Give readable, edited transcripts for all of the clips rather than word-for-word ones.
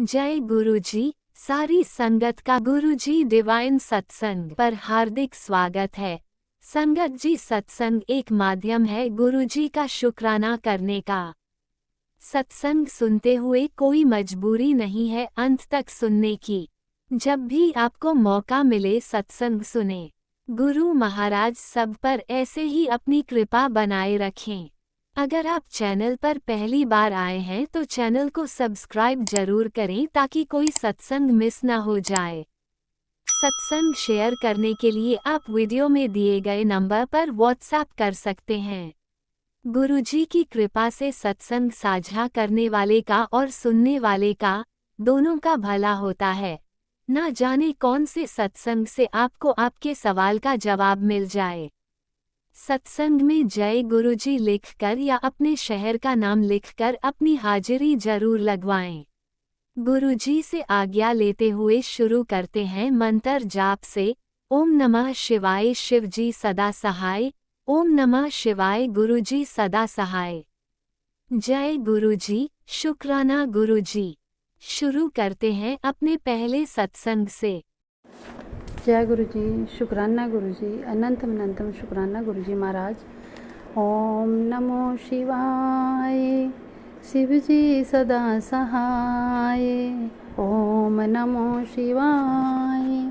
जय गुरुजी। सारी संगत का गुरुजी डिवाइन सत्संग पर हार्दिक स्वागत है। संगत जी, सत्संग एक माध्यम है गुरुजी का शुक्राना करने का। सत्संग सुनते हुए कोई मजबूरी नहीं है अंत तक सुनने की। जब भी आपको मौका मिले सत्संग सुने। गुरु महाराज सब पर ऐसे ही अपनी कृपा बनाए रखें। अगर आप चैनल पर पहली बार आए हैं तो चैनल को सब्सक्राइब जरूर करें ताकि कोई सत्संग मिस ना हो जाए। सत्संग शेयर करने के लिए आप वीडियो में दिए गए नंबर पर व्हाट्सएप कर सकते हैं। गुरुजी की कृपा से सत्संग साझा करने वाले का और सुनने वाले का दोनों का भला होता है। ना जाने कौन से सत्संग से आपको आपके सवाल का जवाब मिल जाए। सत्संग में जय गुरुजी लिखकर या अपने शहर का नाम लिखकर अपनी हाजिरी जरूर लगवाएं। गुरुजी से आज्ञा लेते हुए शुरू करते हैं मंत्र जाप से। ओम नमः शिवाय शिवजी सदा सहाय। ओम नमः शिवाय गुरुजी सदा सहाय। जय गुरुजी, शुक्राना गुरुजी। शुरू करते हैं अपने पहले सत्संग से। जय गुरु जी, शुक्राना गुरु जी, अनंत अनंतम शुक्राना गुरु जी महाराज। ओम नमो शिवाय शिव जी सदा सहाय। ओम नमो शिवाय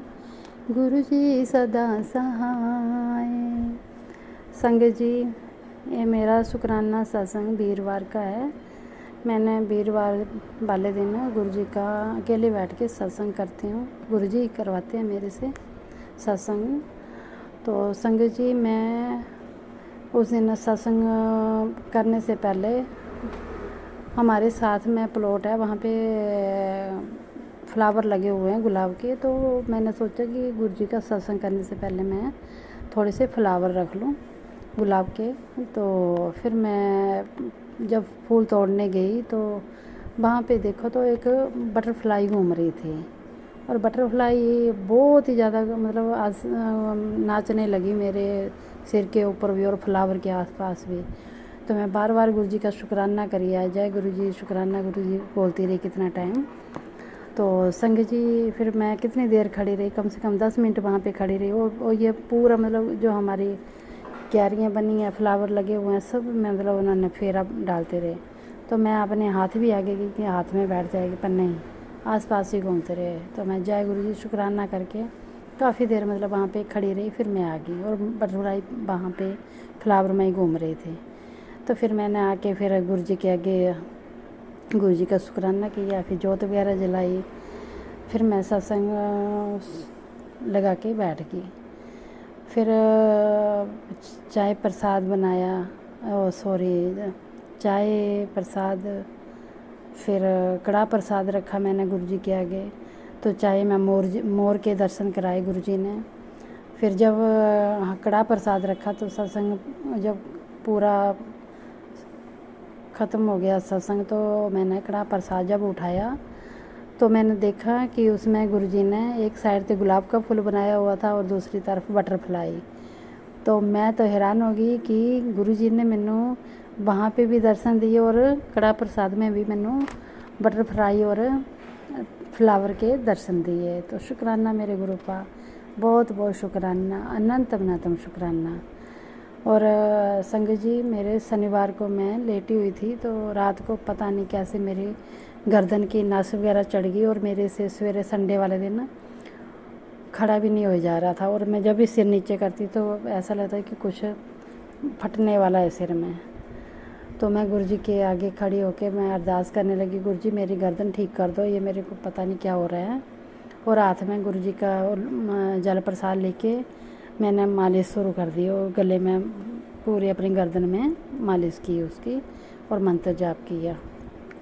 गुरु जी सदा सहाय। संगत जी, ये मेरा शुक्राना सत्संग वीरवार का है। मैंने वीरवार वाले दिन गुरु जी का अकेले बैठ के सत्संग करती हूँ। गुरु जी करवाते हैं मेरे से सत्संग। तो संगत जी, मैं उस दिन सत्संग करने से पहले हमारे साथ में प्लॉट है, वहाँ पे फ्लावर लगे हुए हैं गुलाब के। तो मैंने सोचा कि गुरु जी का सत्संग करने से पहले मैं थोड़े से फ्लावर रख लूँ गुलाब के। तो फिर मैं जब फूल तोड़ने गई तो वहाँ पे देखो तो एक बटरफ्लाई घूम रही थी, और बटरफ्लाई बहुत ही ज़्यादा मतलब आज नाचने लगी मेरे सिर के ऊपर भी और फ्लावर के आसपास भी। तो मैं बार बार गुरु जी का शुक्राना करिए, जय गुरु जी, शुक्राना गुरु जी बोलती रही कितना टाइम। तो संगत जी, फिर मैं कितनी देर खड़ी रही, कम से कम 10 मिनट वहाँ पे खड़ी रही। और ये पूरा मतलब जो हमारी क्यारियाँ बनी हैं, फ्लावर लगे हुए हैं, सब में मतलब उन्होंने फेरा डालते रहे। तो मैं अपने हाथ भी आगे की कि हाथ में बैठ जाएगी, पर नहीं, आसपास ही घूमते रहे। तो मैं जय गुरु जी शुक्राना करके काफ़ी देर मतलब वहाँ पे खड़ी रही। फिर मैं आ गई और बटरफ्लाई वहाँ पे फ्लावर में ही घूम रहे थे। तो फिर मैंने आके फिर गुरु जी के आगे गुरु जी का शुक्राना किया, फिर जोत वगैरह जलाई। फिर मैं सत्संग लगा के बैठ गई। फिर चाय प्रसाद बनाया, चाय प्रसाद, फिर कड़ा प्रसाद रखा मैंने गुरु जी के आगे। तो चाय में मोर के दर्शन कराए गुरु जी ने। फिर जब कड़ा प्रसाद रखा तो सत्संग जब पूरा ख़त्म हो गया सत्संग, तो मैंने कड़ा प्रसाद जब उठाया तो मैंने देखा कि उसमें गुरुजी ने एक साइड से गुलाब का फूल बनाया हुआ था और दूसरी तरफ बटरफ्लाई। तो मैं तो हैरान हो गई कि गुरुजी ने मैनू वहाँ पे भी दर्शन दिए और कड़ा प्रसाद में भी मैनू बटरफ्लाई और फ्लावर के दर्शन दिए। तो शुक्राना मेरे गुरु का, बहुत बहुत शुक्राना, अनंत अनंतम शुक्राना। और संगत जी, मेरे शनिवार को मैं लेटी हुई थी तो रात को पता नहीं कैसे मेरी गर्दन की नस वगैरह चढ़ गई और मेरे से सवेरे संडे वाले दिन खड़ा भी नहीं हो जा रहा था। और मैं जब भी सिर नीचे करती तो ऐसा लगता है कि कुछ फटने वाला है सिर में। तो मैं गुरु जी के आगे खड़ी होकर मैं अरदास करने लगी, गुरु जी मेरी गर्दन ठीक कर दो, ये मेरे को पता नहीं क्या हो रहा है। और हाथ में गुरु जी का जल प्रसाद लेके मैंने मालिश शुरू कर दी और गले में पूरे अपनी गर्दन में मालिश की उसकी, और मंत्र जाप किया।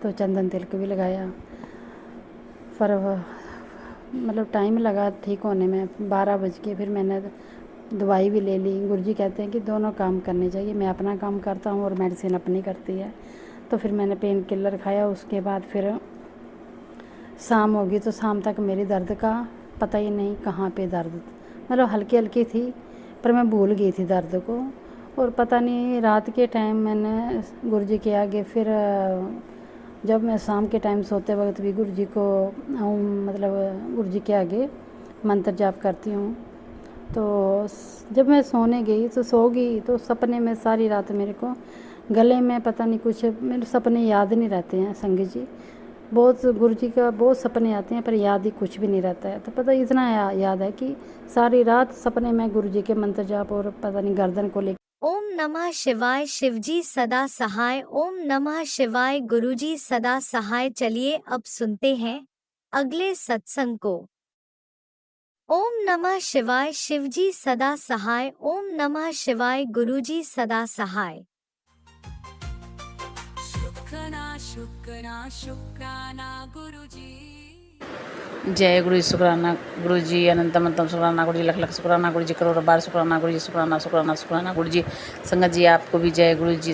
तो चंदन तिलक भी लगाया। पर मतलब टाइम लगा ठीक होने में, 12 बज के। फिर मैंने दवाई भी ले ली। गुरुजी कहते हैं कि दोनों काम करने चाहिए, मैं अपना काम करता हूँ और मेडिसिन अपनी करती है। तो फिर मैंने पेन किलर खाया। उसके बाद फिर शाम होगी तो शाम तक मेरी दर्द का पता ही नहीं कहाँ पे दर्द, मतलब हल्की हल्की थी पर मैं भूल गई थी दर्द को। और पता नहीं रात के टाइम मैंने गुरुजी के आगे फिर जब मैं शाम के टाइम सोते वक्त भी गुरु जी को मतलब गुरु जी के आगे मंत्र जाप करती हूँ। तो जब मैं सोने गई तो सो गई तो सपने में सारी रात मेरे को गले में पता नहीं कुछ, मेरे सपने याद नहीं रहते हैं संगत जी। बहुत गुरु जी का बहुत सपने आते हैं पर याद ही कुछ भी नहीं रहता है। तो पता इतना याद है कि सारी रात सपने में गुरु जी के मंत्र जाप और पता नहीं गर्दन को लेकर ओम नमः शिवाय शिवजी सदा सहाय। ओम नमः शिवाय गुरुजी सदा सहाय। चलिए अब सुनते हैं अगले सत्संग को। ओम नमः शिवाय शिवजी सदा सहाय। ओम नमः शिवाय गुरुजी सदा सहाय। शुक्राना गुरुजी। जय गुरु जी, शुक्राना गुरु जी, अनंत अनंतम शुक्राना गुरु जी, लख लख शुक्राना गुरु जी, करोड़ बार शुक्राना गुरु जी, शुक्राना शुक्राना शुक्राना गुरु जी। संगत जी आपको भी जय गुरु जी,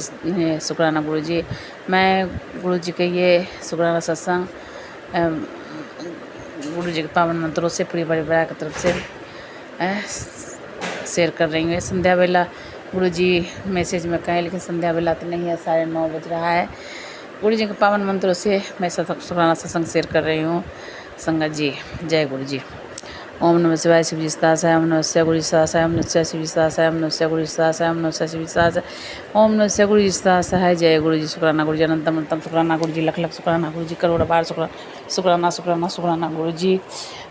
शुक्राना गुरु जी। मैं गुरु जी के ये शुक्राना सत्संग गुरु जी के पावन मंत्रों से पूरी परिवार की तरफ से शेयर कर रही हूँ। संध्या बेला गुरु जी मैसेज में कहें, लेकिन संध्या बेला तो नहीं है, 9:30 बज रहा है। गुरु जी के पावन मंत्रों से मैं शुक्राना सत्संग शेयर कर रही हूँ। संगत जी जय गुरु जी। ओम नमः शिवाय शिव जी सदा सहाय। ओम नमः शिवाय गुरु जी सदा सहाय। ओम नमः शिवाय शिव जी सदा सहाय। ओम नमः शिवाय गुरु जी सदा सहाय। ओम नमः शिवाय शिव जी सदा सहाय। ओम नमः शिवाय गुरु जी सदा सहाय। जय गुरु जी, शुक्राना गुरु जी, अनंतम अनंतम शुक्राना गुरु जी, लख लख शुक्राना गुरु जी, करोड़ बार शुक्राना शुक्राना शुक्राना गुरु जी।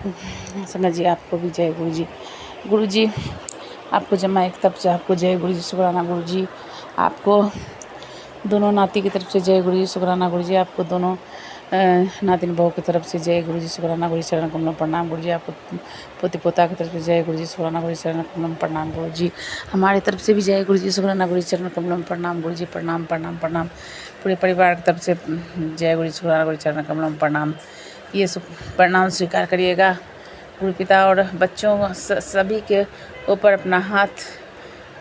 संगत जी आपको भी जय गुरु जी। गुरु जी आपको जमा एक तरफ से आपको जय गुरु जी, शुक्राना गुरु जी। आपको दोनों नाती की तरफ से जय गुरु जी, शुक्राना गुरु जी। आपको दोनों नातिन बहू की तरफ से जय गुरु जी, शुक्राना गुरु जी, चरण कमलों प्रणाम गुरु जी। आपको पोती पोता की तरफ से जय गुरु जी, शुक्राना गुरु जी, चरण कमलों प्रणाम गुरु जी। हमारी तरफ से भी जय गुरु जी, शुक्राना गुरु जी, चरण कमलों प्रणाम गुरु जी। प्रणाम प्रणाम प्रणाम। पूरे परिवार की तरफ से जय गुरु जी, शुक्राना गुरु जी, चरण कमलों प्रणाम। ये प्रणाम स्वीकार करिएगा गुरु पिता और बच्चों सभी के ऊपर अपना हाथ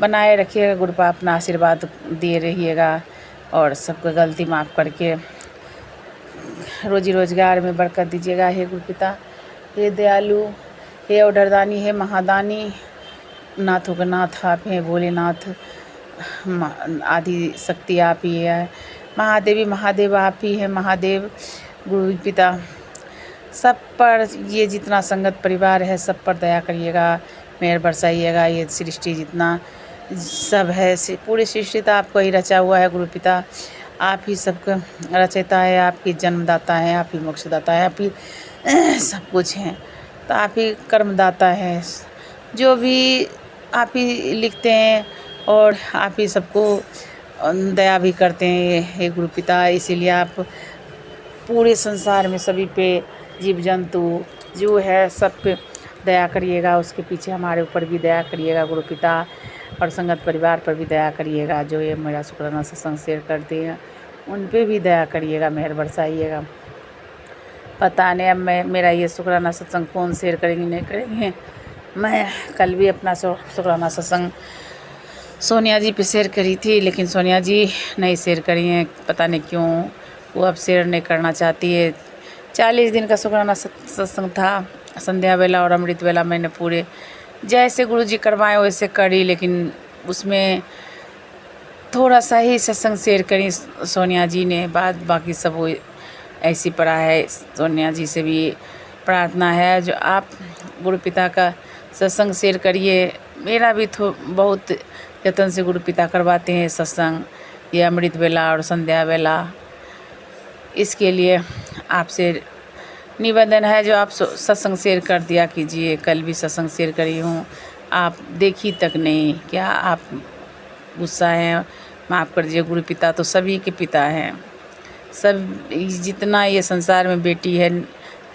बनाए रखिएगा। गुरु पा अपना आशीर्वाद दिए रहिएगा और सबको गलती माफ़ करके रोजी रोजगार में बरकत दीजिएगा। हे गुरु पिता, हे दयालु, हे औडरदानी, हे महादानी, नाथों के नाथ आप हैं, भोलेनाथ, आदि शक्ति आप ही है, महादेवी महादेव आप ही है। महादेव गुरु पिता सब पर, ये जितना संगत परिवार है सब पर दया करिएगा, मेहर बरसाइएगा। ये सृष्टि जितना सब है, पूरी सृष्टि तो आपको ही रचा हुआ है गुरु पिता। आप ही सबका रचयिता है, आप ही जन्मदाता है, आप ही मोक्षदाता है, आप ही सब कुछ हैं। तो आप ही कर्मदाता है, जो भी आप ही लिखते हैं और आप ही सबको दया भी करते हैं हे गुरु पिता। इसीलिए आप पूरे संसार में सभी पे, जीव जंतु जो है सब पे दया करिएगा। उसके पीछे हमारे ऊपर भी दया करिएगा गुरु पिता, और संगत परिवार पर भी दया करिएगा। जो ये मेरा शुक्राना सत्संग शेयर करते हैं उन पे भी दया करिएगा, मेहर बरसाइएगा। पता नहीं अब मेरा ये शुक्राना सत्संग कौन शेयर करेंगे नहीं करेंगे। मैं कल भी अपना शुक्राना सत्संग सोनिया जी पे शेयर करी थी, लेकिन सोनिया जी नहीं शेयर करी हैं, पता नहीं क्यों वो अब शेयर नहीं करना चाहती है। 40 दिन का शुक्राना सत्संग था, संध्या बेला और अमृत बेला मैंने पूरे जैसे गुरु जी करवाए वैसे करी, लेकिन उसमें थोड़ा सा ही सत्संग शेयर करी सोनिया जी ने। बाकी सब वो ऐसी पड़ा है। सोनिया जी से भी प्रार्थना है जो आप गुरु पिता का सत्संग शेयर करिए। मेरा भी बहुत यत्न से गुरु पिता करवाते हैं सत्संग, ये अमृत बेला और संध्या बेला। इसके लिए आपसे निवेदन है जो आप सत्संग शेयर कर दिया कीजिए। कल भी सत्संग शेयर करी हूँ, आप देखी तक नहीं, क्या आप गुस्सा हैं? माफ़ कर दीजिए। गुरु पिता तो सभी के पिता हैं, सब जितना ये संसार में बेटी है,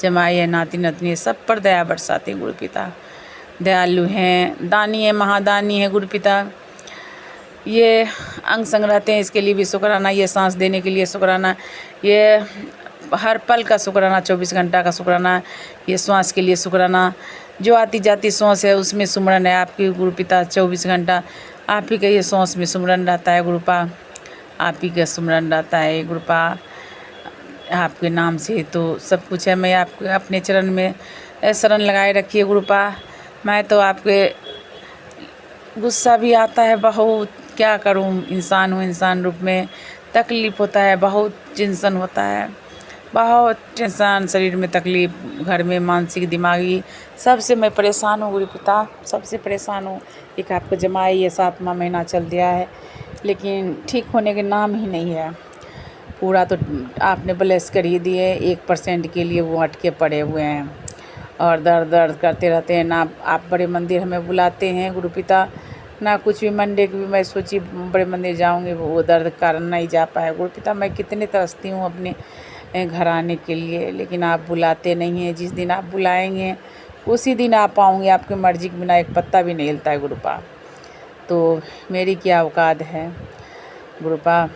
जमाई है, नाती नतनी है, सब पर दया बरसाते हैं गुरु पिता। दयालु हैं, दानी है, महादानी है गुरु पिता। ये अंग संग रहते हैं, इसके लिए भी शुक्राना। ये सांस देने के लिए शुक्राना, ये हर पल का शुक्राना, 24 घंटा का शुक्राना, ये श्वास के लिए शुक्राना। जो आती जाती सांस है उसमें सुमरन है आपकी गुरु पिता। 24 घंटा आप ही के ये सांस में सुमरन रहता है गुरुपा, आप ही का सुमरन रहता है गुरुपा। आपके नाम से तो सब कुछ है। मैं आपके अपने चरण में शरण लगाए रखिए गुरुपा। मैं तो आपके गुस्सा भी आता है बहुत, क्या करूं, इंसान हूं, इंसान रूप में तकलीफ़ होता है बहुत, टेंशन होता है, बहुत टेंशन, शरीर में तकलीफ, घर में मानसिक दिमागी सबसे मैं परेशान हूँ गुरुपिता, सबसे परेशान हूँ। एक आपका जमाई ये 7वां महीना चल दिया है लेकिन ठीक होने के नाम ही नहीं है। पूरा तो आपने ब्लेस कर ही दिए, 1% के लिए वो अटके पड़े हुए हैं और दर्द दर्द करते रहते हैं। ना आप बड़े मंदिर हमें बुलाते हैं गुरुपिता, ना कुछ भी। मंडे की भी मैं सोची बड़े मंदिर जाऊंगी, वो दर्द के कारण नहीं जा पाए गुरुपिता। मैं कितने तरसती हूँ अपने घर आने के लिए, लेकिन आप बुलाते नहीं हैं। जिस दिन आप बुलाएंगे उसी दिन आ पाऊँगी, आपकी मर्ज़ी के बिना एक पत्ता भी नहीं हिलता है गुरुपा। तो मेरी क्या औकात है गुरुपा,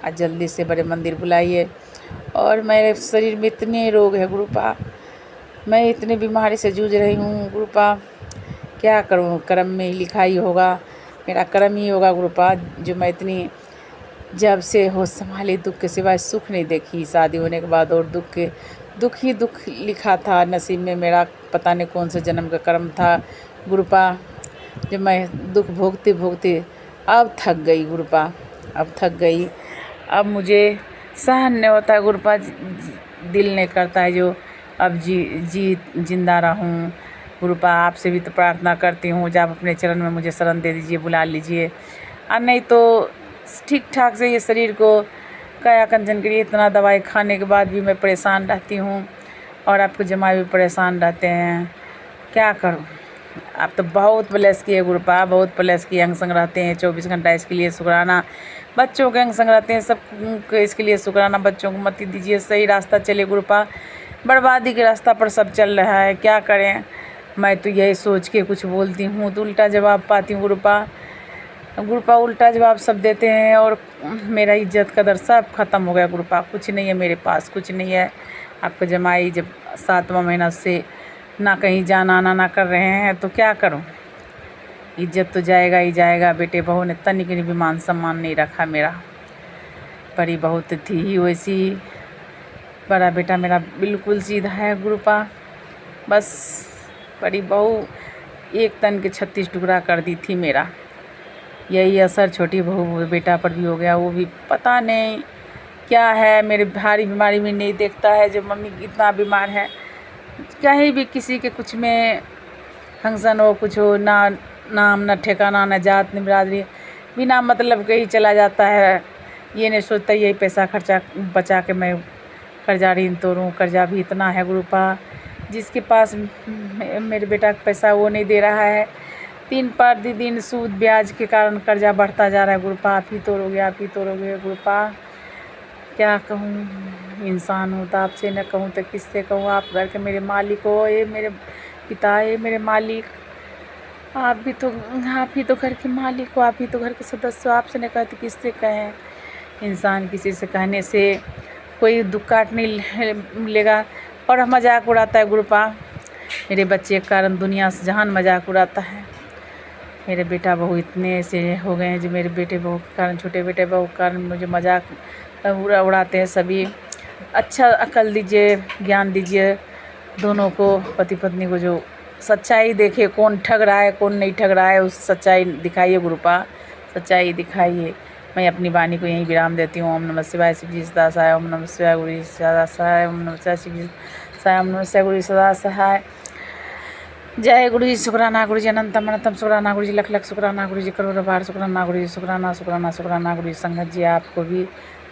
आज जल्दी से बड़े मंदिर बुलाइए। और मेरे शरीर में इतने रोग है गुरुपा, मैं इतनी बीमारी से जूझ रही हूँ गुरुपा, क्या करूँ। कर्म में ही लिखा ही होगा, मेरा कर्म ही होगा गुरुपा, जो मैं इतनी जब से होश संभाली दुख के सिवाय सुख नहीं देखी। शादी होने के बाद और दुख ही दुख लिखा था नसीब में मेरा, पता नहीं कौन से जन्म का कर्म था गुरुपा, जब मैं दुख भोगते भोगते अब थक गई गुरुपा, अब थक गई। अब मुझे सहन नहीं होता है गुरुपा, दिल नहीं करता है जो अब जिंदा रहूं गुरुपा। आपसे भी तो प्रार्थना करती हूँ, जब अपने चरण में मुझे शरण दे दीजिए, बुला लीजिए। और नहीं तो ठीक ठाक से ये शरीर को काया कंचन करिए। इतना दवाई खाने के बाद भी मैं परेशान रहती हूँ और आपके जमाई भी परेशान रहते हैं, क्या करूँ। आप तो बहुत ब्लेस किए गुरुपा, बहुत ब्लेस किए। अंग संग रहते हैं 24 घंटा, इसके लिए शुक्राना। बच्चों के अंग संग रहते हैं सब इसके लिए शुक्राना। बच्चों को मत दीजिए, सही रास्ता चले गुरुपा, बर्बादी के रास्ता पर सब चल रहा है, क्या करें। मैं तो यही सोच के कुछ बोलती हूँ तो उल्टा जवाब पाती हूँ गुरुपा। उल्टा जवाब सब देते हैं और मेरा इज्जत कदर सब ख़त्म हो गया गुरुपा, कुछ नहीं है मेरे पास, कुछ नहीं है। आपका जमाई जब 7वां महीना से ना कहीं जाना आना ना कर रहे हैं तो क्या करूं। इज्जत तो जाएगा ही जाएगा। बेटे बहू ने तनिक भी मान सम्मान नहीं रखा मेरा। बड़ी बहू तो थी ही वैसी, बड़ा बेटा मेरा बिल्कुल सीधा है गुरुपा। बस बड़ी बहू 1 तन के 36 टुकड़ा कर दी थी मेरा। यही असर छोटी बहू बेटा पर भी हो गया। वो भी पता नहीं क्या है, मेरे भारी बीमारी में नहीं देखता है। जब मम्मी इतना बीमार है, कहीं भी किसी के कुछ में फंक्शन हो, कुछ हो, ना नाम ना ठिकाना ना जात न बिरादरी, बिना मतलब के ही चला जाता है। ये नहीं सोचता यही पैसा खर्चा बचा के मैं कर्जा ऋण तोड़ूँ। कर्जा भी इतना है गुरुपा, जिसके पास मेरे बेटा का पैसा वो नहीं दे रहा है। 3 पर दिन सूद ब्याज के कारण कर्जा बढ़ता जा रहा है गुरुपा। आप ही तोड़ोगे गुरुपा, क्या कहूँ। इंसान हूँ तो आपसे न कहूँ तो किससे कहूँ। आप घर के मेरे मालिक हो, ये मेरे पिता, ये मेरे मालिक। आप ही तो घर के मालिक हो, आप ही तो घर के सदस्य हो। आपसे न कहे तो किससे कहें। इंसान किसी से कहने से कोई दुख काट नहीं मिलेगा। और मजाक उड़ाता है गुरुपा, मेरे बच्चे के कारण दुनिया से जहान मजाक उड़ाता है। मेरे बेटा बहू इतने ऐसे हो गए हैं जो मेरे बेटे बहू के कारण, छोटे बेटे बहू के कारण मुझे मजाक उड़ाते हैं सभी। अच्छा अकल दीजिए, ज्ञान दीजिए दोनों को, पति पत्नी को, जो सच्चाई देखे कौन ठग रहा है कौन नहीं ठग रहा है, उस सच्चाई दिखाइए गुरुपा, सच्चाई दिखाइए। मैं अपनी वाणी को यहीं विराम देती हूँ। ओम नमः शिवाय, शिव जी सदा सहाय। ओम नमः शिवाय, गुरु जी सदा सहाय। ओम नमः शिवाय, शिव जी सहाय। ओम नमः शिवाय, गुरु जी सदा सहाय। जय गुरु जी, शुक्राना गुरु जी, अनंतम अनंतम शुक्राना गुरु जी, लख लख शुक्राना गुरु जी, करोड़ों बार शुक्राना गुरु जी, शुक्राना शुक्राना शुक्राना गुरु जी। संगत जी आपको भी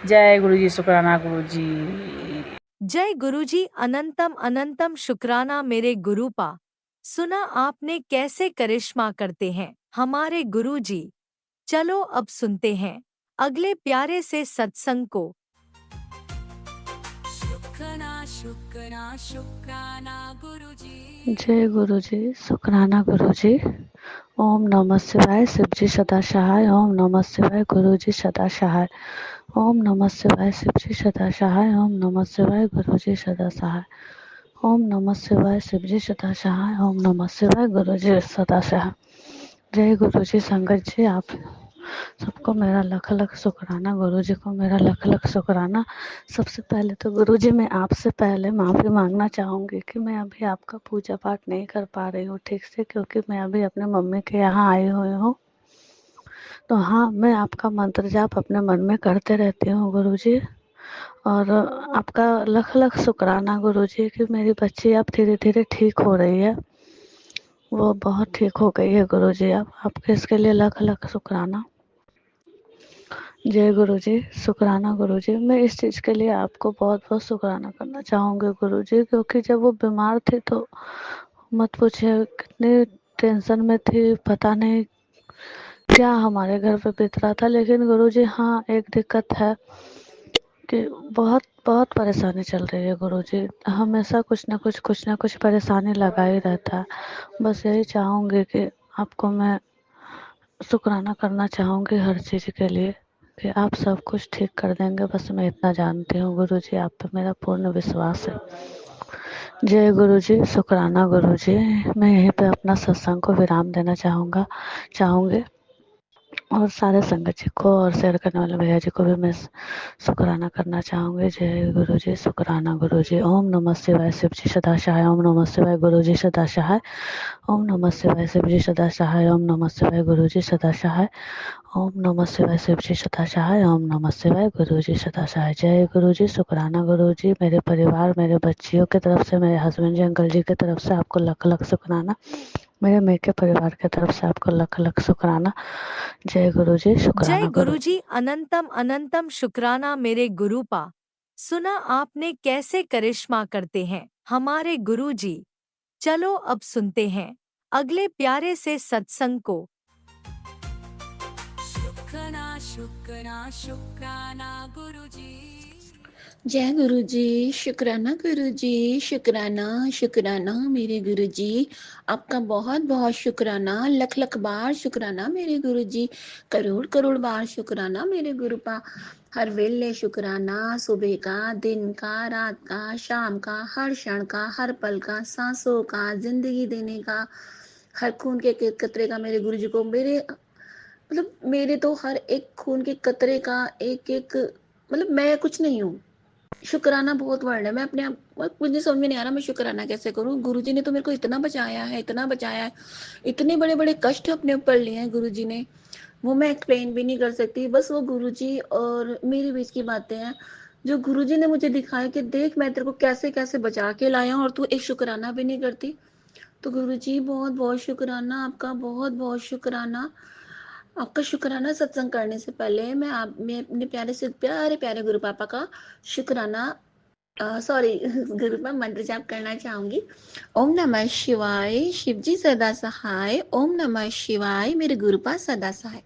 जय गुरु जी, शुक्राना गुरु जी। जय गुरु जी, अनंतम अनंतम शुक्राना मेरे गुरुपा। सुना आपने कैसे करिश्मा करते हैं हमारे गुरु जी। चलो अब सुनते हैं अगले प्यारे से सत्संग को। शुक्राना गुरु जी। जय गुरु जी, शुक्राना गुरु जी। ओम नमः शिवाय, शिव जी सदा सहाय। ओम नमः शिवाय, गुरु जी सदा सहाय। ओम नमः शिवाय, शिव जी सदा सहाय। ओम नमः शिवाय, गुरु जी सदा सहाय। ओम नमः शिवाय, शिव जी सदा सहाय। ओम नमः शिवाय, गुरु जी सदा सहाय। जय गुरु जी। संगत जी आप सबको मेरा लख लख शुक्राना, गुरु जी को मेरा लख लख शुक्राना। सबसे पहले तो गुरु जी मैं आपसे पहले माफ़ी मांगना चाहूँगी कि मैं अभी आपका पूजा पाठ नहीं कर पा रही हूँ ठीक से, क्योंकि मैं अभी अपने मम्मी के यहाँ आई हुई हूँ। तो हाँ, मैं आपका मंत्र जाप अपने मन में करते रहती हूँ गुरु जी, और आपका लख लख शुक्राना गुरुजी कि मेरी बच्ची अब धीरे धीरे ठीक हो रही है, वो बहुत ठीक हो गई है गुरुजी। अब आपके इसके लिए लख लख शुक्राना। जय गुरुजी, शुक्राना गुरुजी। मैं इस चीज़ के लिए आपको बहुत बहुत शुक्राना करना चाहूँगी गुरुजी, क्योंकि जब वो बीमार थी तो मत पूछिए कितनी टेंशन में थी, पता नहीं क्या हमारे घर पे बीत रहा था। लेकिन गुरुजी हाँ, एक दिक्कत है कि बहुत बहुत परेशानी चल रही है गुरुजी। हमेशा कुछ ना कुछ परेशानी लगा ही रहता है। बस यही चाहूँगी कि आपको मैं शुक्राना करना चाहूँगी हर चीज़ के लिए कि आप सब कुछ ठीक कर देंगे। बस मैं इतना जानती हूँ गुरुजी, आप पे मेरा पूर्ण विश्वास है। जय गुरुजी, शुक्राना गुरुजी। मैं यहीं पे अपना सत्संग को विराम देना चाहूँगी और सारे संगत जी को और शेयर करने वाले भैया जी को भी मैं शुक्राना करना चाहूँगी। जय गुरु जी, शुक्राना गुरु जी। ओम नमः शिवाय, शिव जी सदा सहाय। ओम नमः शिवाय, गुरु जी सदा सहाय। ओम नमः शिवाय, शिव जी सदा सहाय। ओम नमः शिवाय, गुरु जी सदा सहाय। ओम नमः शिवाय, शिव जी सदा सहाय। ओम नमः शिवाय, गुरु जी सदा सहाय। जय गुरु जी, शुक्राना गुरु जी। मेरे परिवार, मेरे बच्चियों की तरफ से, मेरे हस्बैंड जी अंकल जी की तरफ से आपको लख लख शुक्राना। मेरे मेके परिवार की तरफ से आपको लख लख शुक्राना। जय गुरु जी, जय शुक्राना गुरु। गुरुजी, अनंतम अनंतम शुक्राना मेरे गुरुपा। सुना आपने कैसे करिश्मा करते हैं हमारे गुरुजी। चलो अब सुनते हैं अगले प्यारे से सत्संग को। शुक्राना शुक्राना शुक्राना गुरुजी। जय गुरु जी, शुक्राना गुरु जी, शुक्राना शुक्राना मेरे गुरु जी। आपका बहुत बहुत शुक्राना, लख लख बार शुक्राना मेरे गुरु जी, करोड़ करोड़ बार शुक्राना मेरे गुरु पा। हर वेले शुक्राना, सुबह का, दिन का, रात का, शाम का, हर क्षण का, हर पल का, सांसों का, जिंदगी देने का, हर खून के कतरे का मेरे गुरु जी को। मेरे मतलब मेरे तो हर एक खून के कतरे का एक एक मतलब मैं कुछ नहीं हूँ। शुक्राना बहुत वर्ड है। मैं अपने आप मुझे समझ में नहीं आ रहा मैं शुक्राना कैसे करूं। गुरुजी ने तो मेरे को इतना बचाया है, इतना बचाया है, इतने बड़े बड़े कष्ट अपने ऊपर लिए हैं गुरुजी ने, वो मैं एक्सप्लेन भी नहीं कर सकती। बस वो गुरुजी और मेरे बीच की बातें हैं जो गुरुजी ने मुझे दिखाया कि देख मैं तेरे को कैसे कैसे बचा के लाया हूं और तू एक शुक्राना भी नहीं करती। तो गुरुजी बहुत बहुत शुक्राना आपका, बहुत बहुत शुक्राना आपका। शुक्राना सत्संग करने से पहले मैं अपने प्यारे से प्यारे प्यारे गुरु पापा का शुक्राना सॉरी गुरुपा मंत्र जाप करना चाहूंगी। ओम नमः शिवाय, शिव जी सदा सहाय। ओम नमः शिवाय, मेरे गुरुपा सदा सहाय।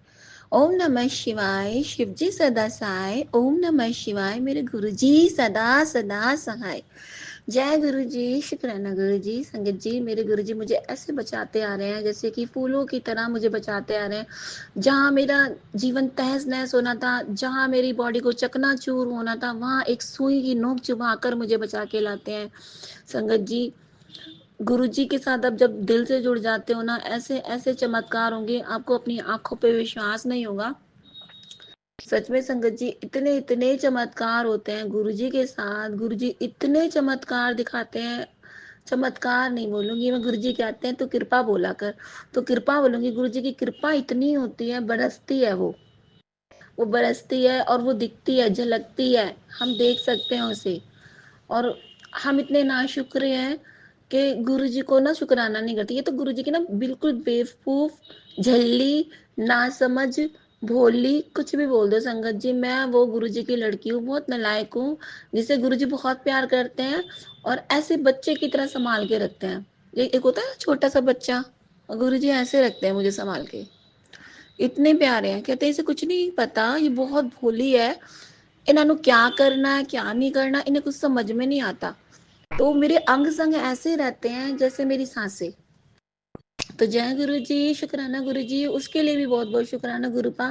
ओम नमः शिवाय, शिव जी सदा सहाय। ओम नमः शिवाय, मेरे गुरु जी सदा सदा सहाय। जय गुरु जी, शुक्राना गुरु जी। संगत जी, मेरे गुरु जी मुझे ऐसे बचाते आ रहे हैं जैसे कि फूलों की तरह मुझे बचाते आ रहे हैं। जहाँ मेरा जीवन तहस नहस होना था, जहाँ मेरी बॉडी को चकनाचूर होना था, वहाँ एक सुई की नोक चुभा कर मुझे बचा के लाते हैं। संगत जी, गुरु जी के साथ अब जब दिल से जुड़ जाते हो ना, ऐसे ऐसे चमत्कार होंगे, आपको अपनी आंखों पे विश्वास नहीं होगा। सच में संगत जी, इतने इतने चमत्कार होते हैं गुरुजी के साथ। गुरुजी इतने चमत्कार दिखाते हैं। चमत्कार नहीं बोलूंगी मैं, गुरुजी कहते हैं तो कृपा बोला कर, तो कृपा बोलूंगी। गुरुजी की कृपा इतनी होती है, बरसती है वो बरसती है और वो दिखती है, झलकती है, हम देख सकते हैं उसे। और हम इतने नाशुक्र हैं कि गुरु जी को ना शुक्राना नहीं करते। ये तो गुरु जी की ना बिल्कुल बेवकूफ, झल्ली, नासमझ, भोली, कुछ भी बोल दो संगत जी। मैं वो गुरु जी की लड़की हूँ, बहुत नालायक हूँ, जिसे गुरु जी बहुत प्यार करते हैं और ऐसे बच्चे की तरह संभाल के रखते हैं। एक होता है छोटा सा बच्चा, और गुरु जी ऐसे रखते हैं मुझे संभाल के। इतने प्यारे हैं, कहते हैं इसे कुछ नहीं पता, ये बहुत भोली है, इन्होंने क्या करना है क्या नहीं करना इन्हें कुछ समझ में नहीं आता। तो मेरे अंग संग ऐसे रहते हैं जैसे मेरी सांसें। तो जय गुरु जी, शुक्राना गुरु जी, उसके लिए भी बहुत बहुत शुक्राना गुरु पा।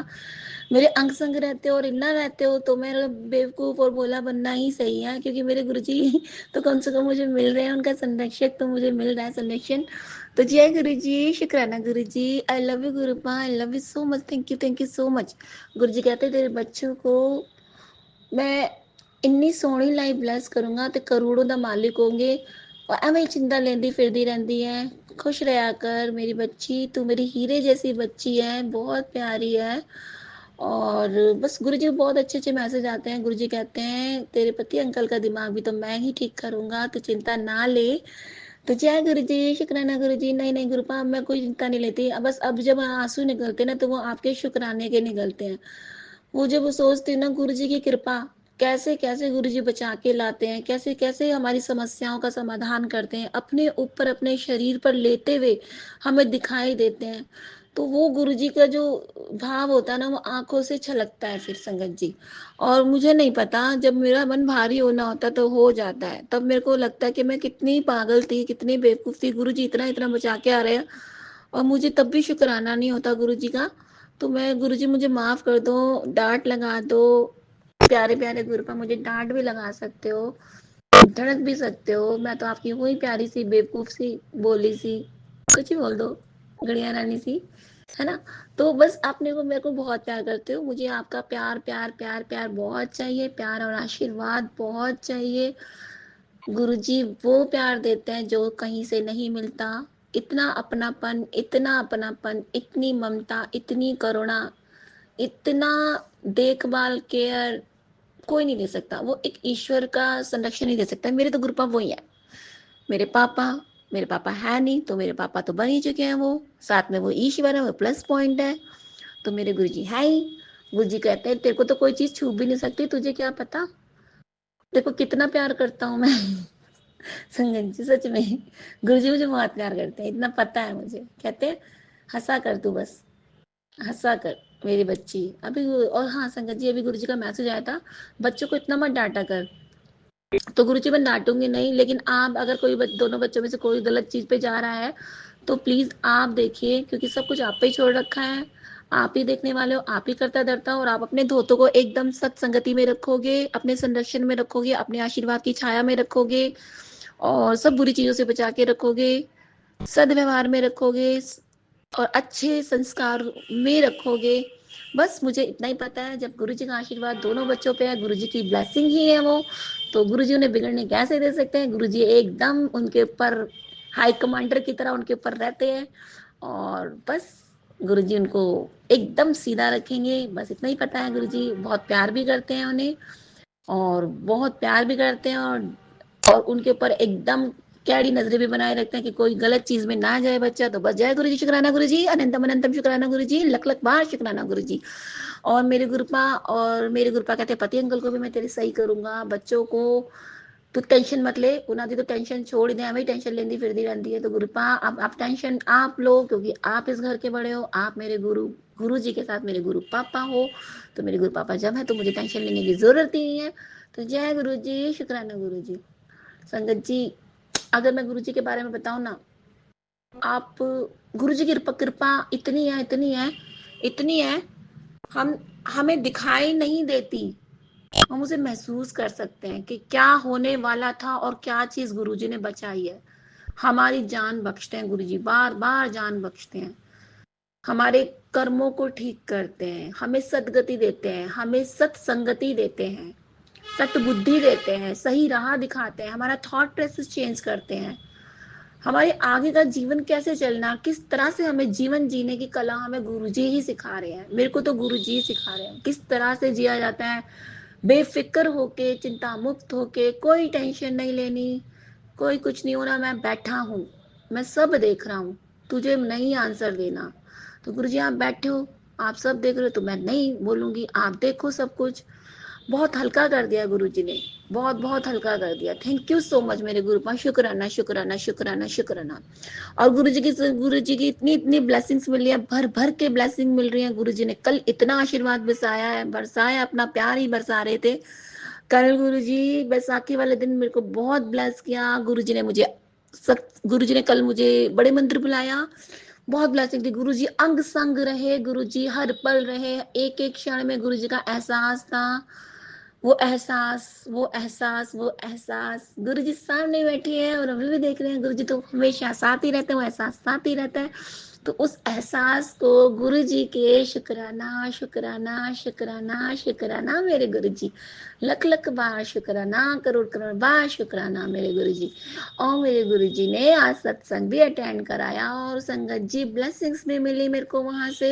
मेरे अंग संग रहते हो और इन्ना रहते हो तो मेरा बेवकूफ और भोला बनना ही सही है, क्योंकि मेरे गुरु जी तो कम से कम मुझे मिल रहे हैं, उनका संरक्षक तो मुझे मिल रहा है, संरक्षण। तो जय गुरु जी, शुक्राना गुरु जी। आई लव यू गुरु पा, आई love you so much, thank you so much. गुरु जी कहते तेरे बच्चों को मैं ਇੰਨੀ ਸੋਹਣੀ ਲਾਈਫ ਬਲੈਸ ਕਰੂੰਗਾ ਤੇ ਕਰੋੜੋਂ ਦਾ ਮਾਲਿਕ ਹੋंगे। और ਐਵੇਂ ਹੀ चिंता लेंदी फिरदी रहती है। खुश रहा कर मेरी बच्ची, तू मेरी हीरे जैसी बच्ची है, बहुत प्यारी है। और बस गुरुजी को बहुत अच्छे-अच्छे मैसेज आते हैं। गुरुजी कहते हैं तेरे पति अंकल का दिमाग भी तो मैं ही ठीक करूँगा, तू चिंता ना ले। तो जय गुरुजी, शुक्राना गुरुजी। नहीं, नहीं गुरुपा मैं कोई चिंता नहीं लेती। बस अब जब आँसू निकलते हैं ना तो वो आपके शुक्राने के निकलते हैं। वो जब वो सोचती हूँ ना गुरुजी की कृपा, कैसे-कैसे गुरुजी बचा के लाते हैं, कैसे-कैसे हमारी समस्याओं का समाधान करते हैं, अपने ऊपर अपने शरीर पर लेते हुए हमें दिखाई देते हैं। तो वो गुरुजी का जो भाव होता है ना वो आँखों से छलकता है फिर संगत जी। और मुझे नहीं पता जब मेरा मन भारी होना होता है तो हो जाता है। तब मेरे को लगता है कि मैं कितनी पागल थी, कितनी बेवकूफ़ थी, गुरुजी इतना-इतना बचा के आ रहे हैं और मुझे तब भी शुक्राना नहीं होता गुरुजी का। तो मैं गुरुजी मुझे माफ़ कर दो, डाँट लगा दो, प्यारे-प्यारे गुरुपा मुझे डाँट भी लगा सकते हो, धड़क भी सकते हो। मैं तो आपकी वही प्यारी सी बेवकूफ़ सी भोली सी कुछ भी बोल दो, गड़िया रानी सी, है ना? तो बस आप मेरे को बहुत प्यार करते हो। मुझे आपका प्यार, प्यार, प्यार, प्यार बहुत चाहिए, प्यार और आशीर्वाद बहुत चाहिए। गुरुजी वो प्यार देते हैं जो कहीं से नहीं मिलता। इतना अपनापन, इतनी ममता, इतनी करुणा, इतना देखभाल, केयर कोई नहीं दे सकता। वो एक ईश्वर का संरक्षण ही दे सकता है। मेरे तो गुरुपा वही है। मेरे पापा मेरे पापा है नहीं तो मेरे पापा तो बन ही चुके हैं वो। साथ में वो ईश्वर है, वो प्लस पॉइंट है। तो मेरे गुरुजी है ही। गुरुजी कहते हैं तेरे को तो कोई चीज़ छू भी नहीं सकती, तुझे क्या पता? देखो कितना प्यार करता हूँ मैं। संगत जी सच में गुरुजी मुझे बहुत प्यार करते हैं, इतना पता है मुझे। कहते हैं हंसा कर तू बस, हंसा कर मेरी बच्ची। अभी और हाँ संगत जी अभी गुरुजी का मैसेज आया था, बच्चों को इतना मत डांटा कर। तो गुरुजी मैं डांटूंगी नहीं, लेकिन आप अगर दोनों बच्चों में से कोई गलत चीज पे जा रहा है तो प्लीज आप देखिए, क्योंकि सब कुछ आप पे ही छोड़ रखा है। आप ही देखने वाले हो, आप ही करता धरता, और आप अपने धोतों को एकदम सत्संगति में रखोगे, अपने संरक्षण में रखोगे, अपने आशीर्वाद की छाया में रखोगे, और सब बुरी चीजों से बचा के रखोगे, सदव्यवहार में रखोगे, और अच्छे संस्कार में रखोगे। बस मुझे इतना ही पता है, जब गुरुजी का आशीर्वाद दोनों बच्चों पे है, गुरुजी की ब्लेसिंग ही है वो, तो गुरुजी उन्हें बिगड़ने कैसे दे सकते हैं? गुरुजी एकदम उनके ऊपर हाई कमांडर की तरह उनके ऊपर रहते हैं, और बस गुरुजी उनको एकदम सीधा रखेंगे। बस इतना ही पता है। गुरुजी बहुत प्यार भी करते हैं उन्हें, और बहुत प्यार भी करते हैं, और उनके ऊपर एकदम कैडी नजरें भी बनाए रखते हैं कि कोई गलत चीज में ना जाए बच्चा। तो बस जय गुरु जी, शुक्राना गुरु जी, अनंतम अनंतम शुक्राना गुरु जी, लख लख बार शुक्राना गुरु जी। और मेरे गुरुपा कहते हैं पति अंकल को भी मैं तेरी सही करूंगा, बच्चों को तू टेंशन मत ले। उन्हें तो टेंशन छोड़ दे, हमें टेंशन लेती फिरती रहती है। तो गुरुपा अब आप टेंशन आप लो, क्योंकि आप इस घर के बड़े हो, आप मेरे गुरु जी के साथ मेरे गुरु पापा हो। तो मेरे गुरु पापा जब है तो मुझे टेंशन लेने की जरूरत ही नहीं है। तो जय गुरु जी, शुक्राना गुरु जी। संगत जी अगर मैं गुरु जी के बारे में बताऊं ना, आप गुरु जी की कृपा इतनी है, हम हमें दिखाई नहीं देती। हम उसे महसूस कर सकते हैं कि क्या होने वाला था और क्या चीज गुरुजी ने बचाई है। हमारी जान बख्शते हैं गुरुजी, बार बार जान बख्शते हैं, हमारे कर्मों को ठीक करते हैं, हमें सदगति देते हैं, हमें सत्संगति देते हैं, सतबुद्धि देते हैं, सही राह दिखाते हैं, हमारा थॉट प्रोसेस चेंज करते हैं, हमारे आगे का जीवन कैसे चलना, किस तरह से हमें जीवन जीने की कला हमें गुरुजी ही सिखा रहे हैं। मेरे को तो गुरुजी ही सिखा रहे हैं किस तरह से जिया जाता है, बेफिक्र होके, चिंता मुक्त होके, कोई टेंशन नहीं लेनी, कोई कुछ नहीं होना। मैं बैठा हूँ, मैं सब देख रहा हूँ, तुझे नहीं आंसर देना। तो गुरुजी आप बैठे हो, आप सब देख रहे हो, तो मैं नहीं बोलूंगी, आप देखो सब कुछ। बहुत हल्का कर दिया गुरुजी ने, बहुत बहुत हल्का कर दिया। थैंक यू सो मच मेरे गुरुपा, शुक्राना शुक्राना शुक्राना शुक्राना। और गुरुजी की इतनी इतनी ब्लेसिंग्स मिल रही है, भर भर के ब्लेसिंग मिल रही है। गुरुजी ने कल इतना आशीर्वाद बरसाया, अपना प्यार ही बरसा रहे थे। कल गुरुजी बैसाखी वाले दिन मेरे को बहुत ब्लेस किया। गुरुजी ने कल मुझे बड़े मंदिर बुलाया, बहुत ब्लेसिंग थी। गुरुजी अंग संग रहे, गुरुजी हर पल रहे, एक एक क्षण में गुरुजी का एहसास था। वो एहसास गुरुजी सामने बैठी है और अभी भी देख रहे हैं। गुरुजी तो हमेशा साथ ही रहते हैं, वो एहसास साथ ही रहता है। तो उस एहसास को गुरु जी के शुक्राना शुक्राना शुक्राना शुक्राना मेरे गुरु जी, लख लख बार शुक्राना, करोड़ करोड़ बार शुक्राना मेरे गुरु जी। और मेरे गुरु जी ने आज सत्संग भी अटेंड कराया और संगत जी ब्लेसिंग्स भी मिली मेरे को वहां से।